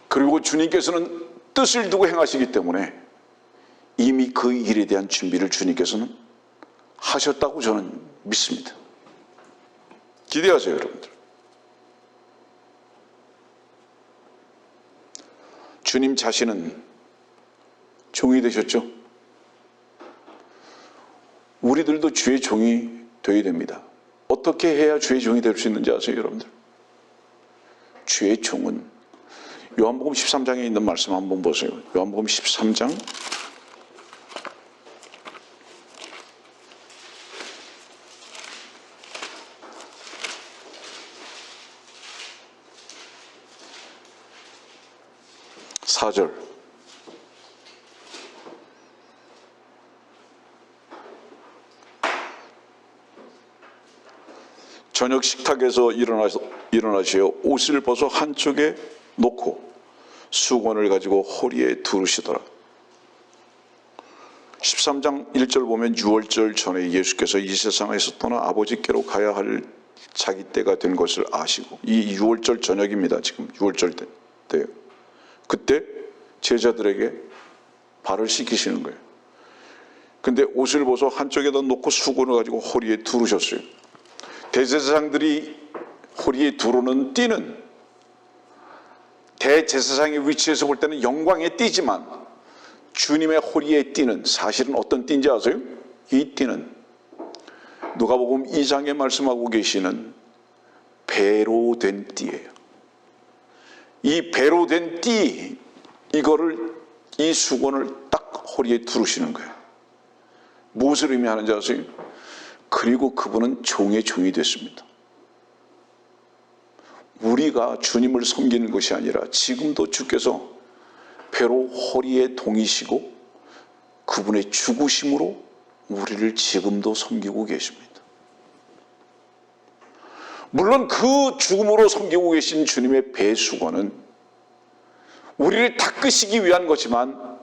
그리고 주님께서는 뜻을 두고 행하시기 때문에 이미 그 일에 대한 준비를 주님께서는 하셨다고 저는 믿습니다. 기대하세요, 여러분들. 주님 자신은 종이 되셨죠? 우리들도 주의 종이 되어야 됩니다. 어떻게 해야 주의 종이 될 수 있는지 아세요, 여러분들? 주의 종은 요한복음 13장에 있는 말씀 한번 보세요. 요한복음 13장 4절. 저녁 식탁에서 일어나시어 옷을 벗어 한쪽에 놓고 수건을 가지고 허리에 두르시더라. 13장 1절 보면 6월절 전에 예수께서 이 세상에서 떠나 아버지께로 가야 할 자기 때가 된 것을 아시고, 이 6월절 저녁입니다. 지금 6월절 때예요. 그때 제자들에게 발을 씻기시는 거예요. 근데 옷을 벗어 한쪽에다 놓고 수건을 가지고 허리에 두르셨어요. 대제사장들이 허리에 두르는 띠는 대제사장의 위치에서 볼 때는 영광의 띠지만 주님의 허리에 띠는 사실은 어떤 띠인지 아세요? 이 띠는 누가복음 2장에 말씀하고 계시는 배로 된 띠예요. 이 배로 된 띠, 이거를, 이 수건을 딱 허리에 두르시는 거예요. 무엇을 의미하는지 아세요? 그리고 그분은 종의 종이 됐습니다. 우리가 주님을 섬기는 것이 아니라 지금도 주께서 배로 허리에 동이시고 그분의 죽으심으로 우리를 지금도 섬기고 계십니다. 물론 그 죽음으로 섬기고 계신 주님의 배수건은 우리를 닦으시기 위한 것이지만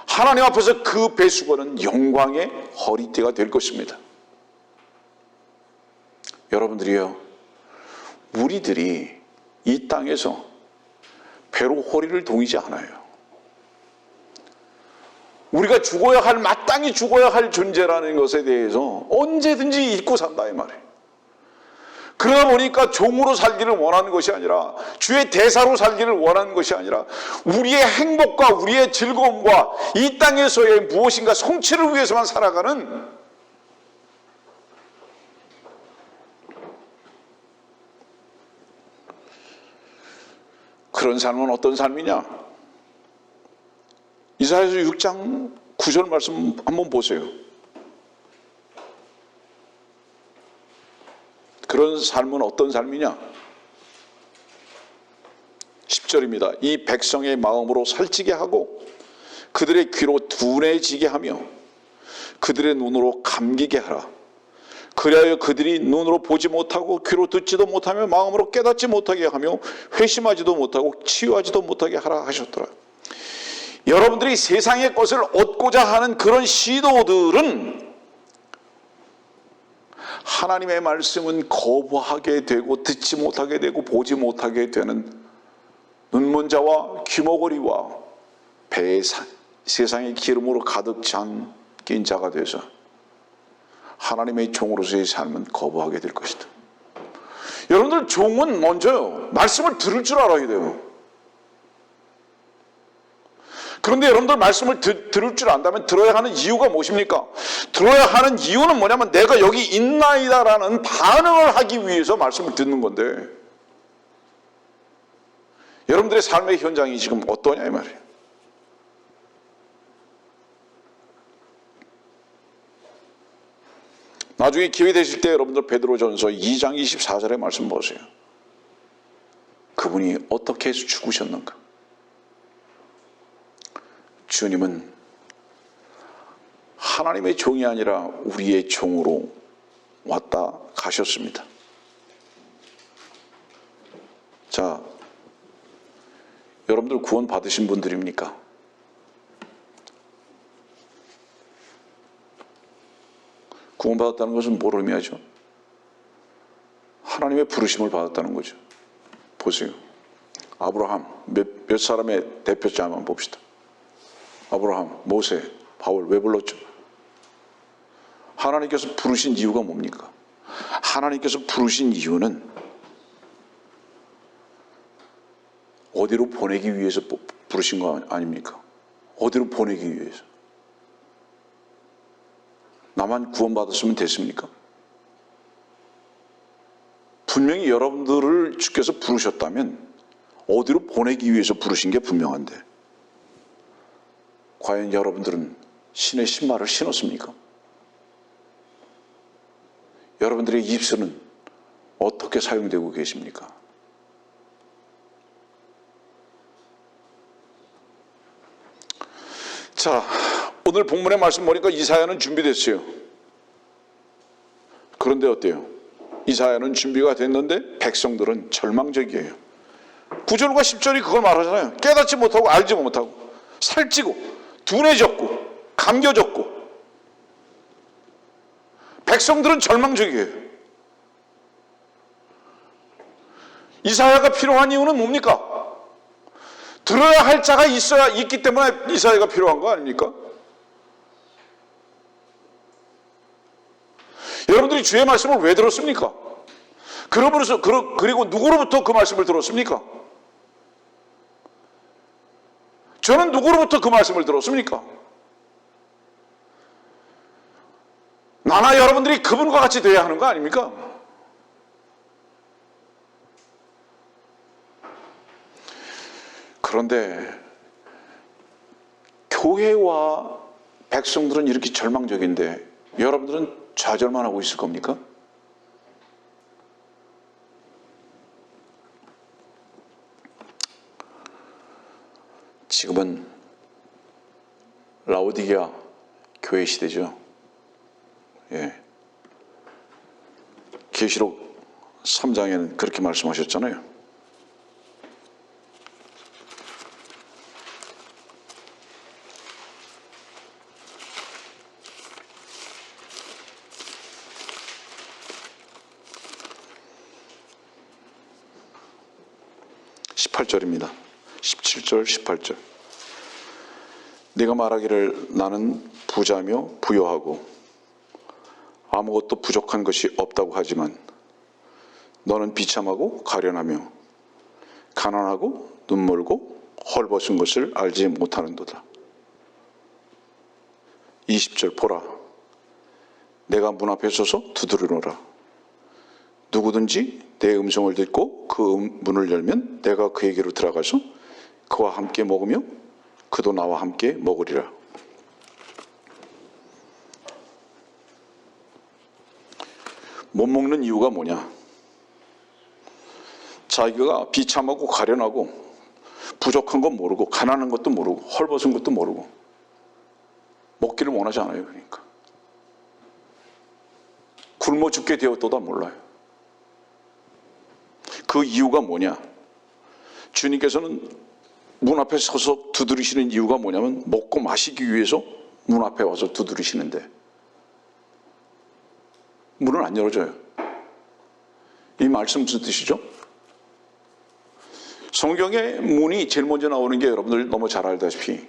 하나님 앞에서 그 배수건은 영광의 허리띠가 될 것입니다. 여러분들이요, 우리들이 이 땅에서 배로 허리를 동이지 않아요. 우리가 죽어야 할, 마땅히 죽어야 할 존재라는 것에 대해서 언제든지 잊고 산다 이 말이에요. 그러다 보니까 종으로 살기를 원하는 것이 아니라, 주의 대사로 살기를 원하는 것이 아니라, 우리의 행복과 우리의 즐거움과 이 땅에서의 무엇인가 성취를 위해서만 살아가는 그런 삶은 어떤 삶이냐? 이사야서 6장 9절 말씀 한번 보세요. 그런 삶은 어떤 삶이냐? 10절입니다. 이 백성의 마음으로 살찌게 하고 그들의 귀로 둔해지게 하며 그들의 눈으로 감기게 하라. 그리하여 그들이 눈으로 보지 못하고 귀로 듣지도 못하며 마음으로 깨닫지 못하게 하며 회심하지도 못하고 치유하지도 못하게 하라 하셨더라. 여러분들이 세상의 것을 얻고자 하는 그런 시도들은 하나님의 말씀은 거부하게 되고 듣지 못하게 되고 보지 못하게 되는 눈먼자와 귀머거리와 배에 세상의 기름으로 가득 잠긴 자가 되어서 하나님의 종으로서의 삶은 거부하게 될 것이다. 여러분들 종은 먼저요, 말씀을 들을 줄 알아야 돼요. 그런데 여러분들 말씀을 들을 줄 안다면 들어야 하는 이유가 무엇입니까? 들어야 하는 이유는 뭐냐면 내가 여기 있나이다라는 반응을 하기 위해서 말씀을 듣는 건데, 여러분들의 삶의 현장이 지금 어떠냐 이 말이에요. 나중에 기회 되실 때 여러분들 베드로전서 2장 24절의 말씀 보세요. 그분이 어떻게 해서 죽으셨는가? 주님은 하나님의 종이 아니라 우리의 종으로 왔다 가셨습니다. 자, 여러분들 구원 받으신 분들입니까? 구원받았다는 것은 뭘 의미하죠? 하나님의 부르심을 받았다는 거죠. 보세요. 아브라함, 몇 사람의 대표자만 봅시다. 아브라함, 모세, 바울 왜 불렀죠? 하나님께서 부르신 이유가 뭡니까? 하나님께서 부르신 이유는 어디로 보내기 위해서 부르신 거 아닙니까? 어디로 보내기 위해서. 나만 구원받았으면 됐습니까? 분명히 여러분들을 주께서 부르셨다면 어디로 보내기 위해서 부르신 게 분명한데, 과연 여러분들은 신의 신발을 신었습니까? 여러분들의 입술은 어떻게 사용되고 계십니까? 자, 오늘 본문의 말씀 보니까 이사야는 준비됐어요. 그런데 어때요? 이사야는 준비가 됐는데 백성들은 절망적이에요. 9절과 10절이 그걸 말하잖아요. 깨닫지 못하고 알지 못하고 살찌고 둔해졌고 감겨졌고. 백성들은 절망적이에요. 이사야가 필요한 이유는 뭡니까? 들어야 할 자가 있기 때문에 이사야가 필요한 거 아닙니까? 여러분들이 주의 말씀을 왜 들었습니까? 그리고 누구로부터 그 말씀을 들었습니까? 저는 누구로부터 그 말씀을 들었습니까? 나나 여러분들이 그분과 같이 되어야 하는 거 아닙니까? 그런데 교회와 백성들은 이렇게 절망적인데 여러분들은 좌절만 하고 있을 겁니까? 지금은 라오디게아 교회 시대죠. 예. 계시록 3장에는 그렇게 말씀하셨잖아요. (18절입니다) 17절 18절. 네가 말하기를 나는 부자며 부요하고 아무것도 부족한 것이 없다고 하지만 너는 비참하고 가련하며 가난하고 눈멀고 헐벗은 것을 알지 못하는도다. 20절 보라, 내가 문 앞에 서서 두드리노라. 누구든지 내 음성을 듣고 그 문을 열면 내가 그에게로 들어가서 그와 함께 먹으며 그도 나와 함께 먹으리라. 못 먹는 이유가 뭐냐? 자기가 비참하고 가련하고 부족한 건 모르고 가난한 것도 모르고 헐벗은 것도 모르고 먹기를 원하지 않아요. 그러니까 굶어 죽게 되었도다 몰라요. 그 이유가 뭐냐? 주님께서는 문 앞에 서서 두드리시는 이유가 뭐냐면 먹고 마시기 위해서 문 앞에 와서 두드리시는데 문을 안 열어줘요. 이 말씀 무슨 뜻이죠? 성경의 문이 제일 먼저 나오는 게 여러분들 너무 잘 알다시피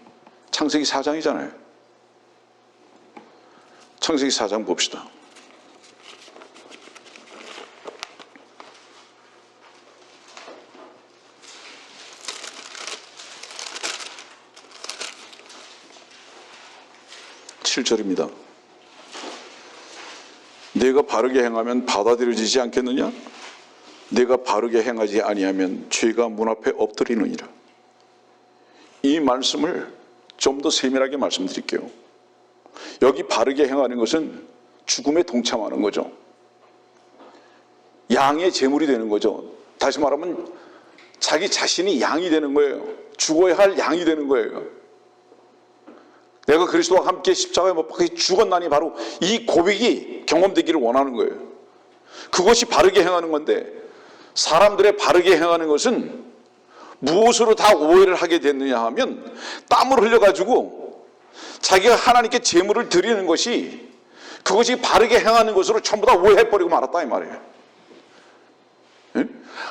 창세기 4장이잖아요. 창세기 4장 봅시다. (7절입니다) 내가 바르게 행하면 받아들여지지 않겠느냐? 내가 바르게 행하지 아니하면 죄가 문 앞에 엎드리느니라. 이 말씀을 좀 더 세밀하게 말씀드릴게요. 여기 바르게 행하는 것은 죽음에 동참하는 거죠. 양의 제물이 되는 거죠. 다시 말하면 자기 자신이 양이 되는 거예요. 죽어야 할 양이 되는 거예요. 내가 그리스도와 함께 십자가에 못 박혀 죽었나니 바로 이 고백이 경험되기를 원하는 거예요. 그것이 바르게 행하는 건데 사람들의 바르게 행하는 것은 무엇으로 다 오해를 하게 됐느냐 하면 땀을 흘려가지고 자기가 하나님께 제물을 드리는 것이 그것이 바르게 행하는 것으로 전부 다 오해해버리고 말았다 이 말이에요.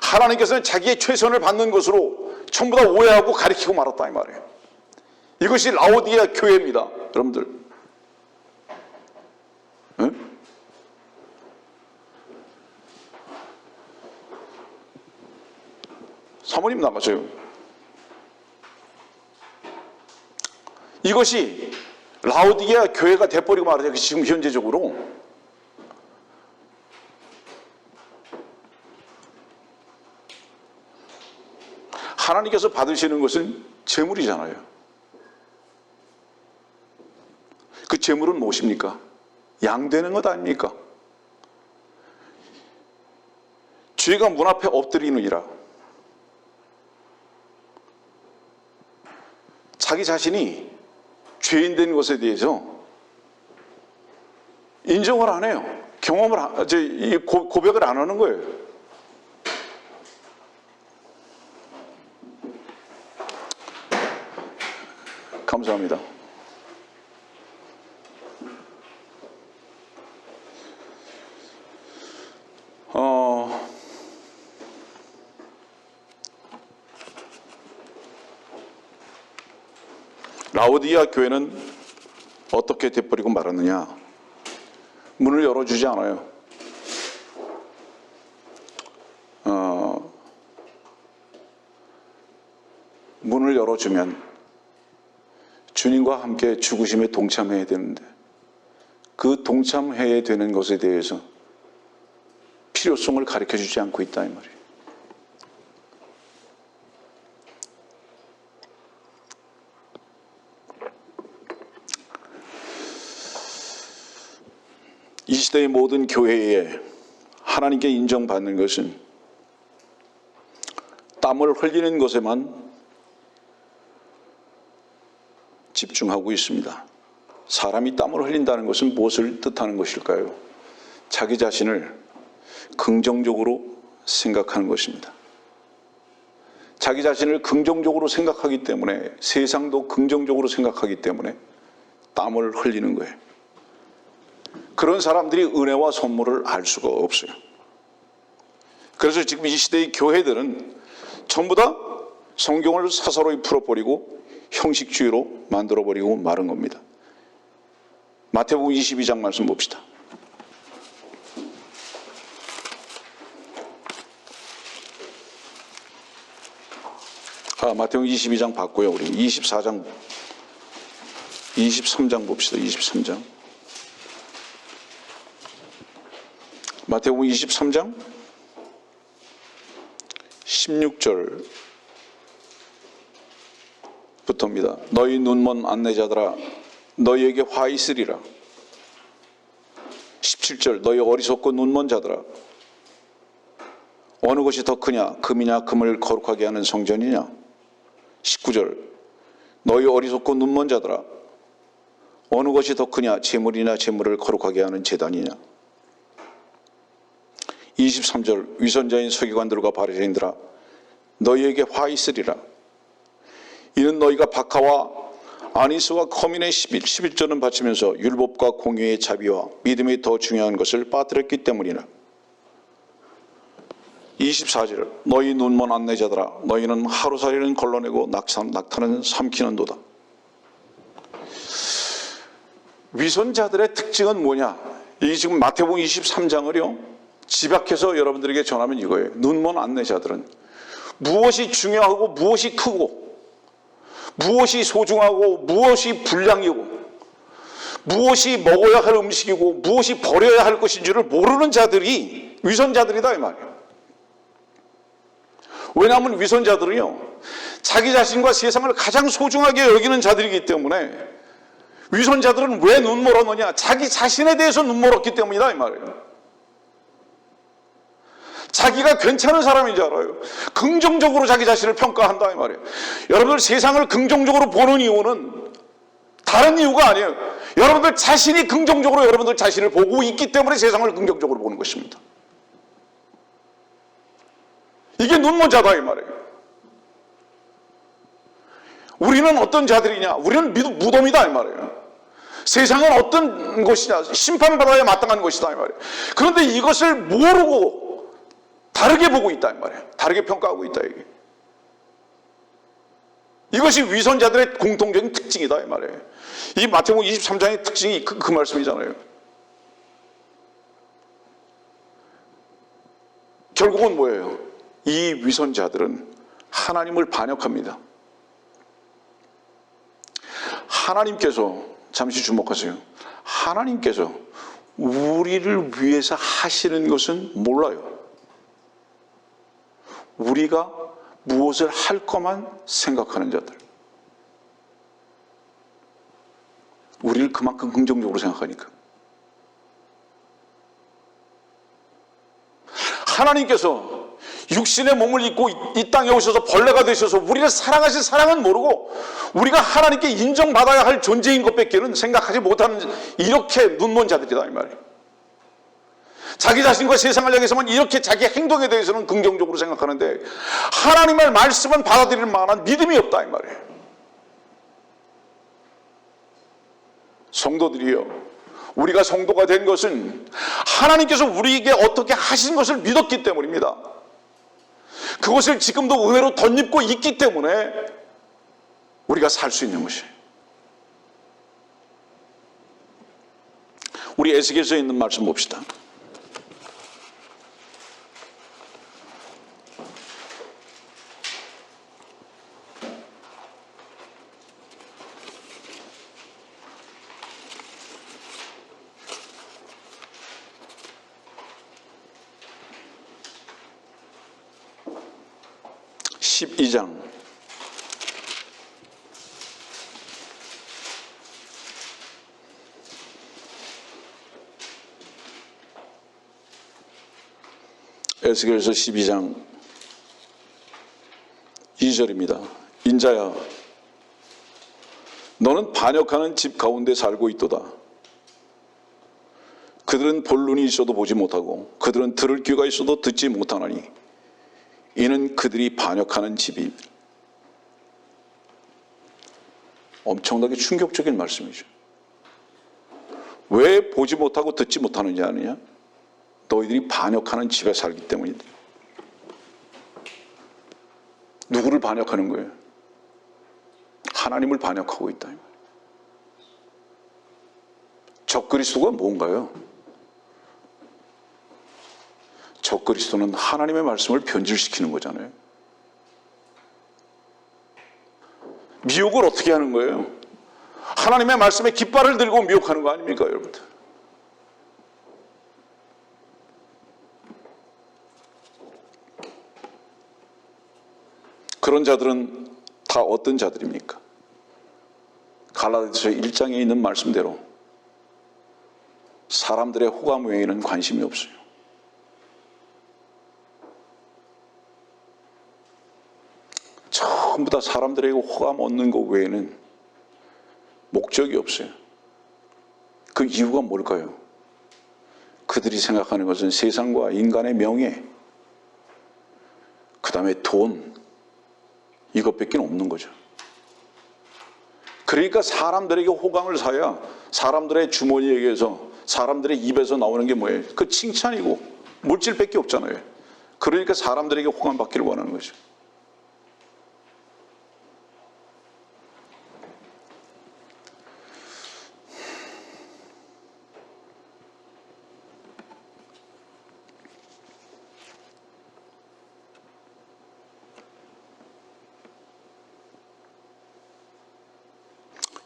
하나님께서는 자기의 최선을 받는 것으로 전부 다 오해하고 가리키고 말았다 이 말이에요. 이것이 라오디게아 교회입니다. 여러분들. 사모님 나가세요. 이것이 라오디게아 교회가 돼버리고 말이죠. 지금 현재적으로. 하나님께서 받으시는 것은 제물이잖아요. 그 제물은 무엇입니까? 양 되는 것 아닙니까? 죄가 문 앞에 엎드리느니라. 자기 자신이 죄인 된 것에 대해서 인정을 안 해요. 고백을 안 하는 거예요. 감사합니다. 라오디게아 교회는 어떻게 돼버리고 말았느냐? 문을 열어주지 않아요. 문을 열어주면 주님과 함께 죽으심에 동참해야 되는데 그 동참해야 되는 것에 대해서 필요성을 가르쳐주지 않고 있다 이 말이에요. 이 시대의 모든 교회에 하나님께 인정받는 것은 땀을 흘리는 것에만 집중하고 있습니다. 사람이 땀을 흘린다는 것은 무엇을 뜻하는 것일까요? 자기 자신을 긍정적으로 생각하는 것입니다. 자기 자신을 긍정적으로 생각하기 때문에 세상도 긍정적으로 생각하기 때문에 땀을 흘리는 거예요. 그런 사람들이 은혜와 선물을 알 수가 없어요. 그래서 지금 이 시대의 교회들은 전부 다 성경을 사사로이 풀어버리고 형식주의로 만들어버리고 마른 겁니다. 마태복음 22장 말씀 봅시다. 마태복음 22장 봤고요. 우리 23장 봅시다. 23장. 마태복음 23장 16절부터입니다. 너희 눈먼 안내자들아 너희에게 화 있으리라. 17절 너희 어리석고 눈먼 자들아 어느 것이 더 크냐 금이냐 금을 거룩하게 하는 성전이냐. 19절 너희 어리석고 눈먼 자들아 어느 것이 더 크냐 제물이냐 제물을 거룩하게 하는 제단이냐. 23절 위선자인 서기관들과 바리새인들아 너희에게 화 있으리라. 이는 너희가 박하와 아니스와 커민의 11조는 바치면서 율법과 공의의 자비와 믿음이 더 중요한 것을 빠뜨렸기 때문이라. 24절 너희 눈먼 안내자들아 너희는 하루살이는 걸러내고 낙타는 삼키는도다. 위선자들의 특징은 뭐냐? 이 지금 마태복음 23장을요 집약해서 여러분들에게 전하면 이거예요. 눈먼 안내자들은 무엇이 중요하고 무엇이 크고 무엇이 소중하고 무엇이 불량이고 무엇이 먹어야 할 음식이고 무엇이 버려야 할 것인 줄을 모르는 자들이 위선자들이다 이 말이에요. 왜냐하면 위선자들은요 자기 자신과 세상을 가장 소중하게 여기는 자들이기 때문에 위선자들은 왜 눈멀었느냐? 자기 자신에 대해서 눈멀었기 때문이다 이 말이에요. 자기가 괜찮은 사람인 줄 알아요. 긍정적으로 자기 자신을 평가한다 이 말이에요. 여러분들 세상을 긍정적으로 보는 이유는 다른 이유가 아니에요. 여러분들 자신이 긍정적으로 여러분들 자신을 보고 있기 때문에 세상을 긍정적으로 보는 것입니다. 이게 눈먼 자다 이 말이에요. 우리는 어떤 자들이냐? 우리는 무덤이다 이 말이에요. 세상은 어떤 것이냐? 심판받아야 마땅한 것이다 이 말이에요. 그런데 이것을 모르고 다르게 보고 있다 이 말이에요. 다르게 평가하고 있다 이게. 이것이 위선자들의 공통적인 특징이다 이 말이에요. 이 마태복음 23장의 특징이 그 말씀이잖아요. 결국은 뭐예요? 이 위선자들은 하나님을 반역합니다. 하나님께서 잠시 주목하세요. 하나님께서 우리를 위해서 하시는 것은 몰라요. 우리가 무엇을 할 것만 생각하는 자들. 우리를 그만큼 긍정적으로 생각하니까. 하나님께서 육신의 몸을 입고 이 땅에 오셔서 벌레가 되셔서 우리를 사랑하신 사랑은 모르고 우리가 하나님께 인정받아야 할 존재인 것밖에는 생각하지 못하는 이렇게 눈먼 자들이다 이 말이에요. 자기 자신과 세상을 향해서만 이렇게 자기 행동에 대해서는 긍정적으로 생각하는데 하나님의 말씀은 받아들일 만한 믿음이 없다 이 말이에요. 성도들이요, 우리가 성도가 된 것은 하나님께서 우리에게 어떻게 하신 것을 믿었기 때문입니다. 그것을 지금도 은혜로 덧입고 있기 때문에 우리가 살 수 있는 것이에요. 우리 에스겔서에 있는 말씀 봅시다. (12장) 에스겔서 12장 2절입니다. 인자야, 너는 반역하는 집 가운데 살고 있도다. 그들은 볼 눈이 있어도 보지 못하고 그들은 들을 귀가 있어도 듣지 못하나니 이는 그들이 반역하는 집입니다. 엄청나게 충격적인 말씀이죠. 왜 보지 못하고 듣지 못하느냐 하느냐? 너희들이 반역하는 집에 살기 때문이다. 누구를 반역하는 거예요? 하나님을 반역하고 있다. 적그리스도가 뭔가요? 적그리스도는 하나님의 말씀을 변질시키는 거잖아요. 미혹을 어떻게 하는 거예요? 하나님의 말씀에 깃발을 들고 미혹하는 거 아닙니까, 여러분들? 그런 자들은 다 어떤 자들입니까? 갈라디아서 1장에 있는 말씀대로 사람들의 호감 외에는 관심이 없어요. 전부 다 사람들에게 호감 얻는 것 외에는 목적이 없어요. 그 이유가 뭘까요? 그들이 생각하는 것은 세상과 인간의 명예, 그 다음에 돈, 이것밖에 없는 거죠. 그러니까 사람들에게 호감을 사야 사람들의 주머니에게서, 사람들의 입에서 나오는 게 뭐예요? 그 칭찬이고 물질밖에 없잖아요. 그러니까 사람들에게 호감 받기를 원하는 거죠.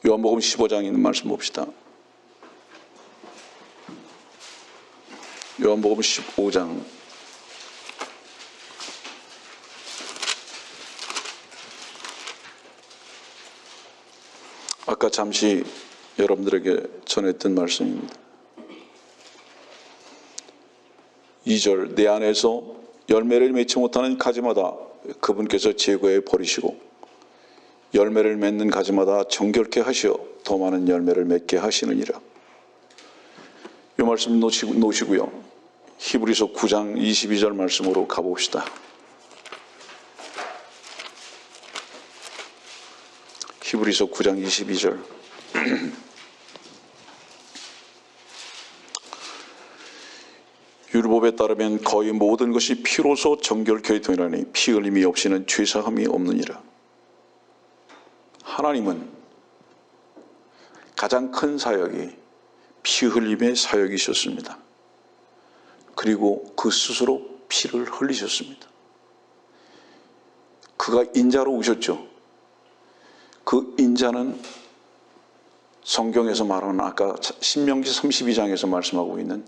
요한복음 15장에 있는 말씀 봅시다. 요한복음 15장 아까 잠시 여러분들에게 전했던 말씀입니다. 2절, 내 안에서 열매를 맺지 못하는 가지마다 그분께서 제거해 버리시고 열매를 맺는 가지마다 정결케 하시어 더 많은 열매를 맺게 하시느니라. 이 말씀 놓으시고요. 히브리서 9장 22절 말씀으로 가봅시다. 히브리서 9장 22절. 율법에 따르면 거의 모든 것이 피로서 정결케 되나니 피 흘림이 없이는 죄사함이 없느니라. 하나님은 가장 큰 사역이 피 흘림의 사역이셨습니다. 그리고 그 스스로 피를 흘리셨습니다. 그가 인자로 오셨죠. 그 인자는 성경에서 말하는 아까 신명기 32장에서 말씀하고 있는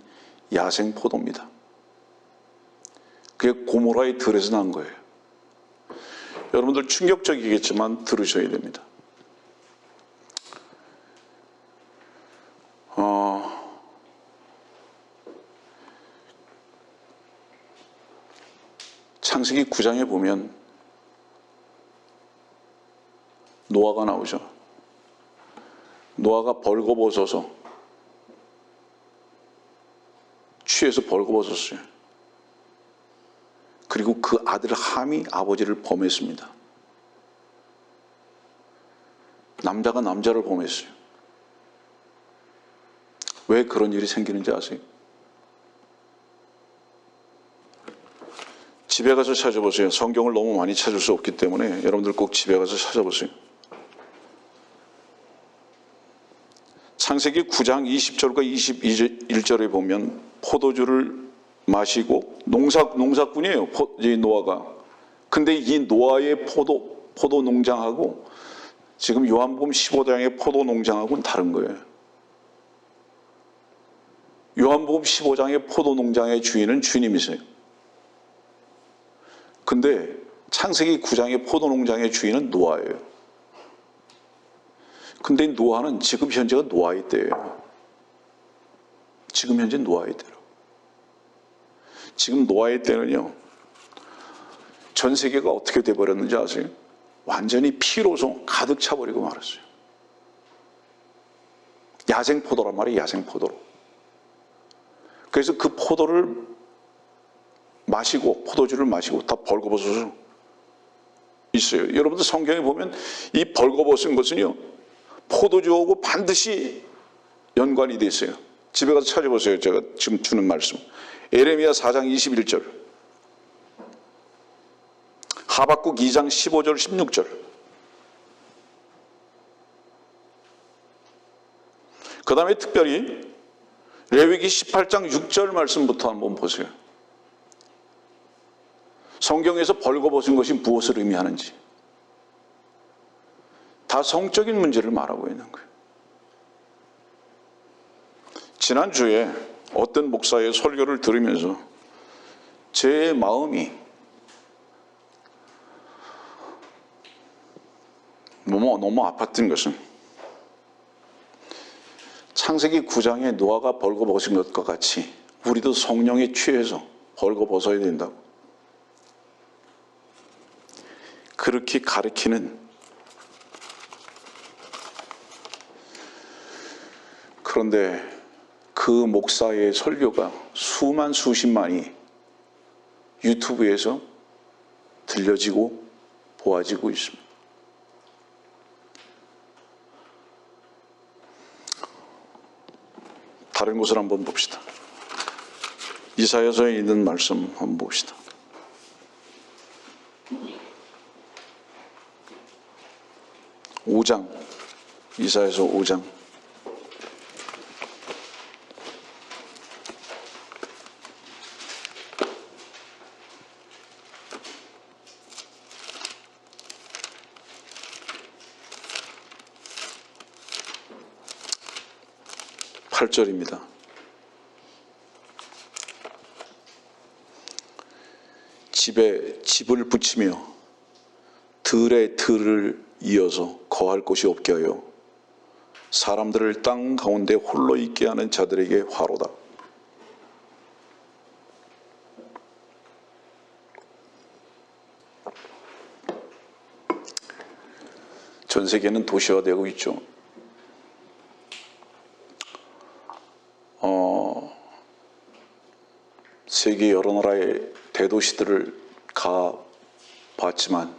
야생 포도입니다. 그게 고모라의 들에서 난 거예요. 여러분들 충격적이겠지만 들으셔야 됩니다. 창세기 9장에 보면 노아가 나오죠. 노아가 벌거벗어서 취해서 벌거벗었어요. 그리고 그 아들 함이 아버지를 범했습니다. 남자가 남자를 범했어요. 왜 그런 일이 생기는지 아세요? 집에 가서 찾아보세요. 성경을 너무 많이 찾을 수 없기 때문에 여러분들 꼭 집에 가서 찾아보세요. 창세기 9장 20절과 21절에 보면 포도주를 마시고 농사꾼이에요. 이 노아가. 근데 이 노아의 포도 농장하고 지금 요한복음 15장의 포도 농장하고는 다른 거예요. 요한복음 15장의 포도 농장의 주인은 주님이세요. 근데 창세기 9장의 포도 농장의 주인은 노아예요. 근데 노아는 지금 현재가 노아의 때예요. 지금 현재 노아의 때로. 지금 노아의 때는요, 전 세계가 어떻게 돼버렸는지 아세요? 완전히 피로서 가득 차버리고 말았어요. 야생 포도란 말이에요. 야생 포도로. 그래서 그 포도를 마시고, 포도주를 마시고 다 벌거벗어서 있어요. 여러분들 성경에 보면 이 벌거벗은 것은요, 포도주하고 반드시 연관이 돼 있어요. 집에 가서 찾아보세요. 제가 지금 주는 말씀. 에레미야 4장 21절, 하박국 2장 15절 16절, 그 다음에 특별히 레위기 18장 6절 말씀부터 한번 보세요. 성경에서 벌거벗은 것이 무엇을 의미하는지 다 성적인 문제를 말하고 있는 거예요. 지난주에 어떤 목사의 설교를 들으면서 제 마음이 너무 아팠던 것은, 창세기 9장에 노아가 벌거벗은 것과 같이 우리도 성령에 취해서 벌거벗어야 된다고. 그렇게 가르치는, 그런데 그 목사의 설교가 수십만이 유튜브에서 들려지고 보아지고 있습니다. 다른 곳을 한번 봅시다. 이사야서에 있는 말씀 한번 봅시다. 이사야서 5장. (8절입니다) 집에 집을 붙이며 들에 들을 이어서 거할 곳이 없게 하여 사람들을 땅 가운데 홀로 있게 하는 자들에게 화로다. 전 세계는 도시화되고 있죠. 세계 여러 나라의 대도시들을 가봤지만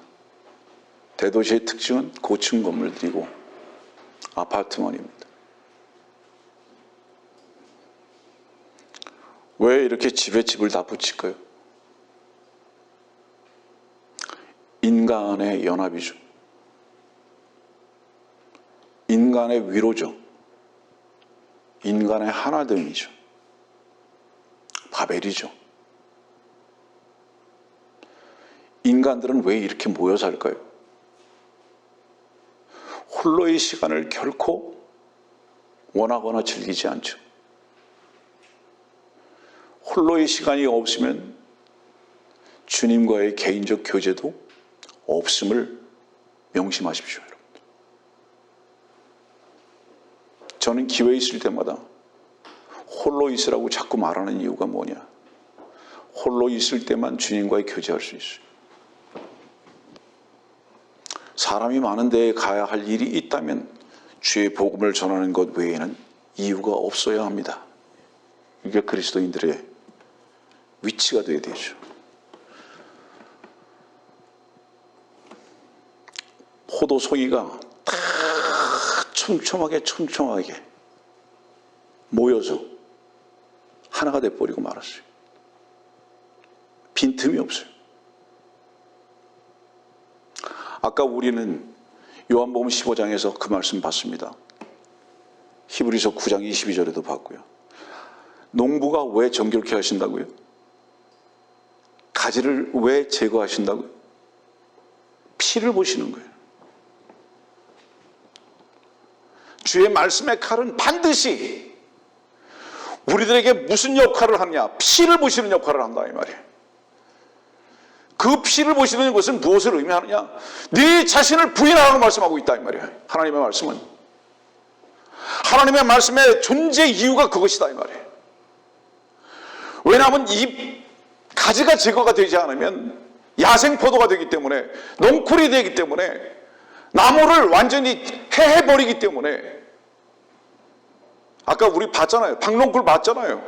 대도시의 특징은 고층 건물들이고 아파트만입니다. 왜 이렇게 집에 집을 다 붙일까요? 인간의 연합이죠. 인간의 위로죠. 인간의 하나됨이죠. 바벨이죠. 인간들은 왜 이렇게 모여 살까요? 홀로의 시간을 결코 원하거나 즐기지 않죠. 홀로의 시간이 없으면 주님과의 개인적 교제도 없음을 명심하십시오, 여러분. 저는 기회 있을 때마다 홀로 있으라고 자꾸 말하는 이유가 뭐냐? 홀로 있을 때만 주님과의 교제할 수 있어요. 사람이 많은 데에 가야 할 일이 있다면 주의 복음을 전하는 것 외에는 이유가 없어야 합니다. 이게 그리스도인들의 위치가 되어야 되죠. 포도송이가 다 촘촘하게 모여서 하나가 돼버리고 말았어요. 빈틈이 없어요. 아까 우리는 요한복음 15장에서 그 말씀 봤습니다. 히브리서 9장 22절에도 봤고요. 농부가 왜 정결케 하신다고요? 가지를 왜 제거하신다고요? 피를 보시는 거예요. 주의 말씀의 칼은 반드시 우리들에게 무슨 역할을 하느냐? 피를 보시는 역할을 한다 이 말이에요. 그 피를 보시는 것은 무엇을 의미하느냐? 네 자신을 부인하라고 말씀하고 있다 이 말이에요. 하나님의 말씀은. 하나님의 말씀의 존재 이유가 그것이다 이 말이에요. 왜냐하면 이 가지가 제거가 되지 않으면 야생포도가 되기 때문에, 농쿨이 되기 때문에, 나무를 완전히 해버리기 때문에. 아까 우리 봤잖아요. 박농쿨 봤잖아요.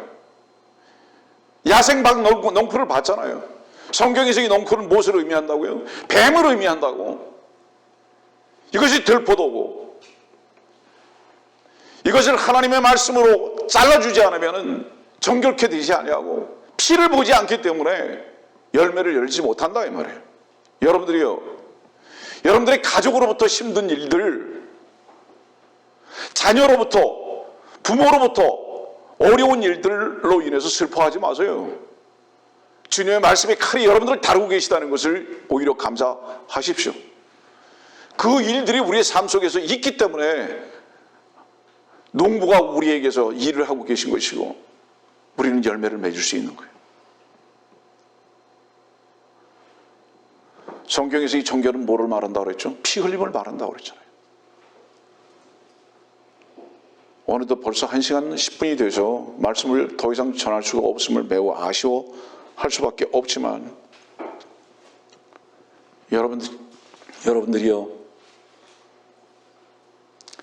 야생 박농쿨을 봤잖아요. 성경에서 이 농쿨은 무엇을 의미한다고요? 뱀을 의미한다고. 이것이 들포도고, 이것을 하나님의 말씀으로 잘라주지 않으면 정결케 되지 아니하고 피를 보지 않기 때문에 열매를 열지 못한다 이 말이에요. 여러분들이요, 여러분들의 가족으로부터 힘든 일들, 자녀로부터, 부모로부터 어려운 일들로 인해서 슬퍼하지 마세요. 주님의 말씀의 칼이 여러분들을 다루고 계시다는 것을 오히려 감사하십시오. 그 일들이 우리의 삶 속에서 있기 때문에 농부가 우리에게서 일을 하고 계신 것이고 우리는 열매를 맺을 수 있는 거예요. 성경에서 이 정결은 뭐를 말한다고 그랬죠? 피 흘림을 말한다고 그랬잖아요. 오늘도 벌써 1시간 10분이 되죠. 말씀을 더 이상 전할 수가 없음을 매우 아쉬워할 수밖에 없지만 여러분들이요,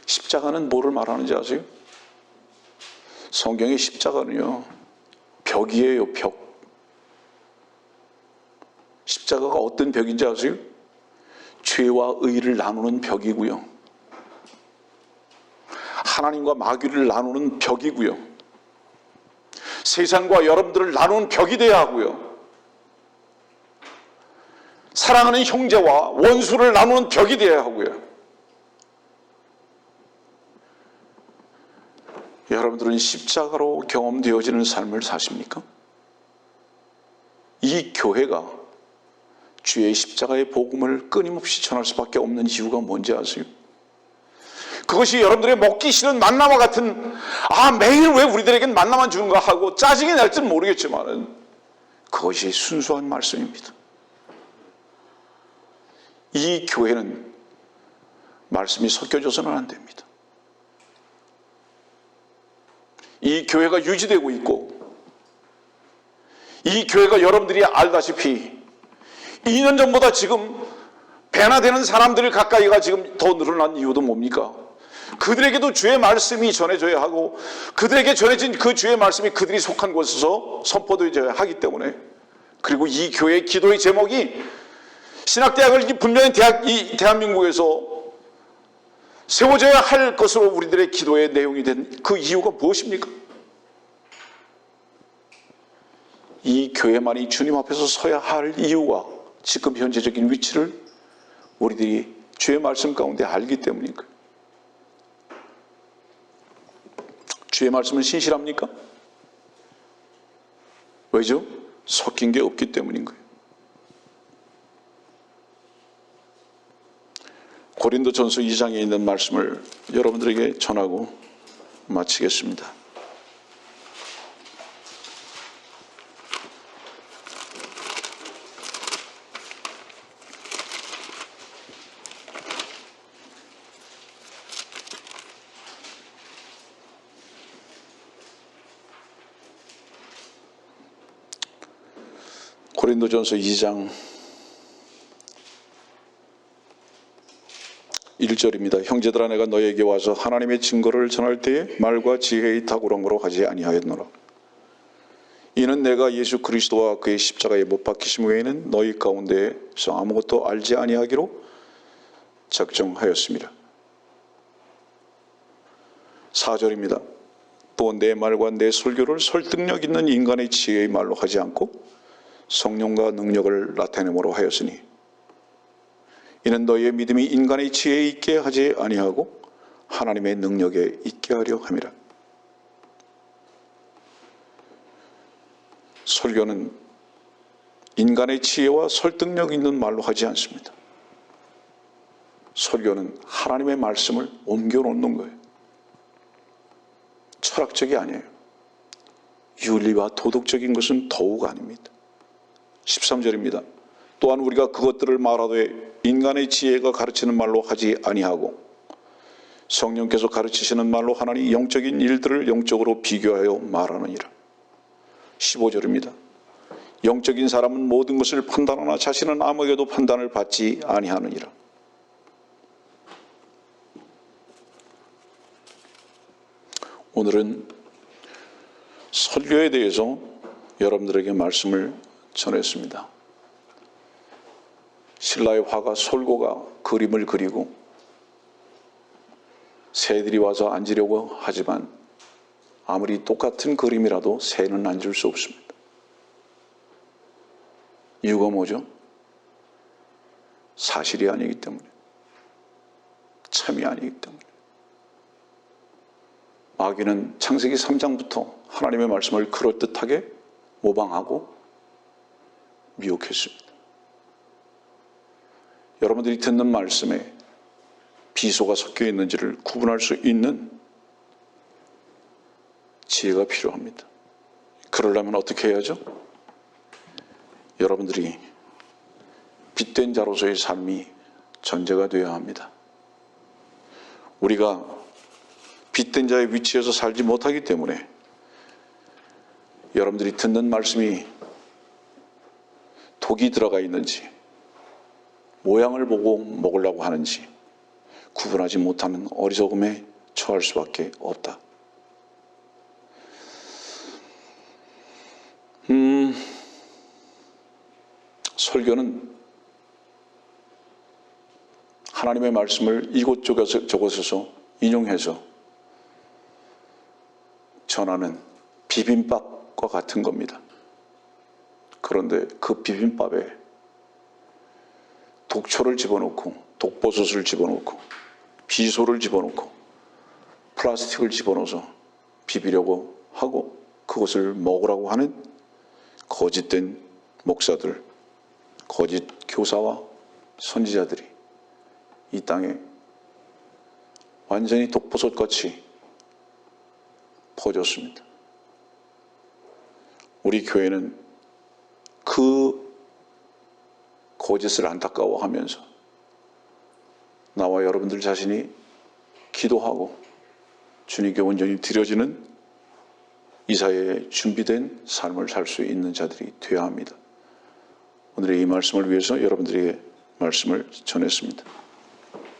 십자가는 뭐를 말하는지 아세요? 성경의 십자가는요, 벽이에요, 벽. 십자가가 어떤 벽인지 아세요? 죄와 의를 나누는 벽이고요. 하나님과 마귀를 나누는 벽이고요. 세상과 여러분들을 나누는 벽이 되어야 하고요. 사랑하는 형제와 원수를 나누는 벽이 되어야 하고요. 여러분들은 십자가로 경험되어지는 삶을 사십니까? 이 교회가 주의 십자가의 복음을 끊임없이 전할 수밖에 없는 이유가 뭔지 아세요? 그것이 여러분들의 먹기 싫은 만나와 같은, 매일 왜 우리들에겐 만나만 주는가 하고 짜증이 날지는 모르겠지만 그것이 순수한 말씀입니다. 이 교회는 말씀이 섞여져서는 안 됩니다. 이 교회가 유지되고 있고, 이 교회가 여러분들이 알다시피 2년 전보다 지금 배나 되는 사람들 가까이가 지금 더 늘어난 이유도 뭡니까? 그들에게도 주의 말씀이 전해져야 하고, 그들에게 전해진 그 주의 말씀이 그들이 속한 곳에서 선포되어야 하기 때문에, 그리고 이 교회의 기도의 제목이 신학대학을 분명히 이 대한민국에서 세워져야 할 것으로 우리들의 기도의 내용이 된 그 이유가 무엇입니까? 이 교회만이 주님 앞에서 서야 할 이유와 지금 현재적인 위치를 우리들이 주의 말씀 가운데 알기 때문인 거예요. 주의 말씀은 신실합니까? 왜죠? 섞인 게 없기 때문인 거예요. 고린도전서 2장에 있는 말씀을 여러분들에게 전하고 마치겠습니다. 고린도전서 2장 1절입니다. 형제들아, 내가 너에게 와서 하나님의 증거를 전할 때에 말과 지혜의 탁월한 거로 하지 아니하였노라. 이는 내가 예수 그리스도와 그의 십자가에 못 박히심 외에는 너희 가운데서 아무것도 알지 아니하기로 작정하였습니다. 4절입니다. 또 내 말과 내 설교를 설득력 있는 인간의 지혜의 말로 하지 않고 성령과 능력을 나타내므로 하였으니 이는 너희의 믿음이 인간의 지혜에 있게 하지 아니하고 하나님의 능력에 있게 하려 함이라. 설교는 인간의 지혜와 설득력 있는 말로 하지 않습니다. 설교는 하나님의 말씀을 옮겨 놓는 거예요. 철학적이 아니에요. 윤리와 도덕적인 것은 더욱 아닙니다. 13절입니다. 또한 우리가 그것들을 말하되 인간의 지혜가 가르치는 말로 하지 아니하고 성령께서 가르치시는 말로 하나니 영적인 일들을 영적으로 비교하여 말하느니라. 15절입니다. 영적인 사람은 모든 것을 판단하나 자신은 아무에게도 판단을 받지 아니하느니라. 오늘은 설교에 대해서 여러분들에게 말씀을 전했습니다. 신라의 화가 솔고가 그림을 그리고 새들이 와서 앉으려고 하지만 아무리 똑같은 그림이라도 새는 앉을 수 없습니다. 이유가 뭐죠? 사실이 아니기 때문에, 참이 아니기 때문에. 마귀는 창세기 3장부터 하나님의 말씀을 그럴듯하게 모방하고 미혹했습니다. 여러분들이 듣는 말씀에 비소가 섞여 있는지를 구분할 수 있는 지혜가 필요합니다. 그러려면 어떻게 해야죠? 여러분들이 빛된 자로서의 삶이 전제가 되어야 합니다. 우리가 빛된 자의 위치에서 살지 못하기 때문에 여러분들이 듣는 말씀이 독이 들어가 있는지 모양을 보고 먹으려고 하는지 구분하지 못하는 어리석음에 처할 수밖에 없다. 설교는 하나님의 말씀을 이곳저곳에서 인용해서 전하는 비빔밥과 같은 겁니다. 그런데 그 비빔밥에 독초를 집어넣고 독버섯을 집어넣고 비소를 집어넣고 플라스틱을 집어넣어서 비비려고 하고 그것을 먹으라고 하는 거짓된 목사들, 거짓 교사와 선지자들이 이 땅에 완전히 독버섯같이 퍼졌습니다. 우리 교회는 그 거짓을 안타까워하면서 나와 여러분들 자신이 기도하고 주님께 온전히 드려지는 이 사회에 준비된 삶을 살 수 있는 자들이 되어야 합니다. 오늘의 이 말씀을 위해서 여러분들에게 말씀을 전했습니다.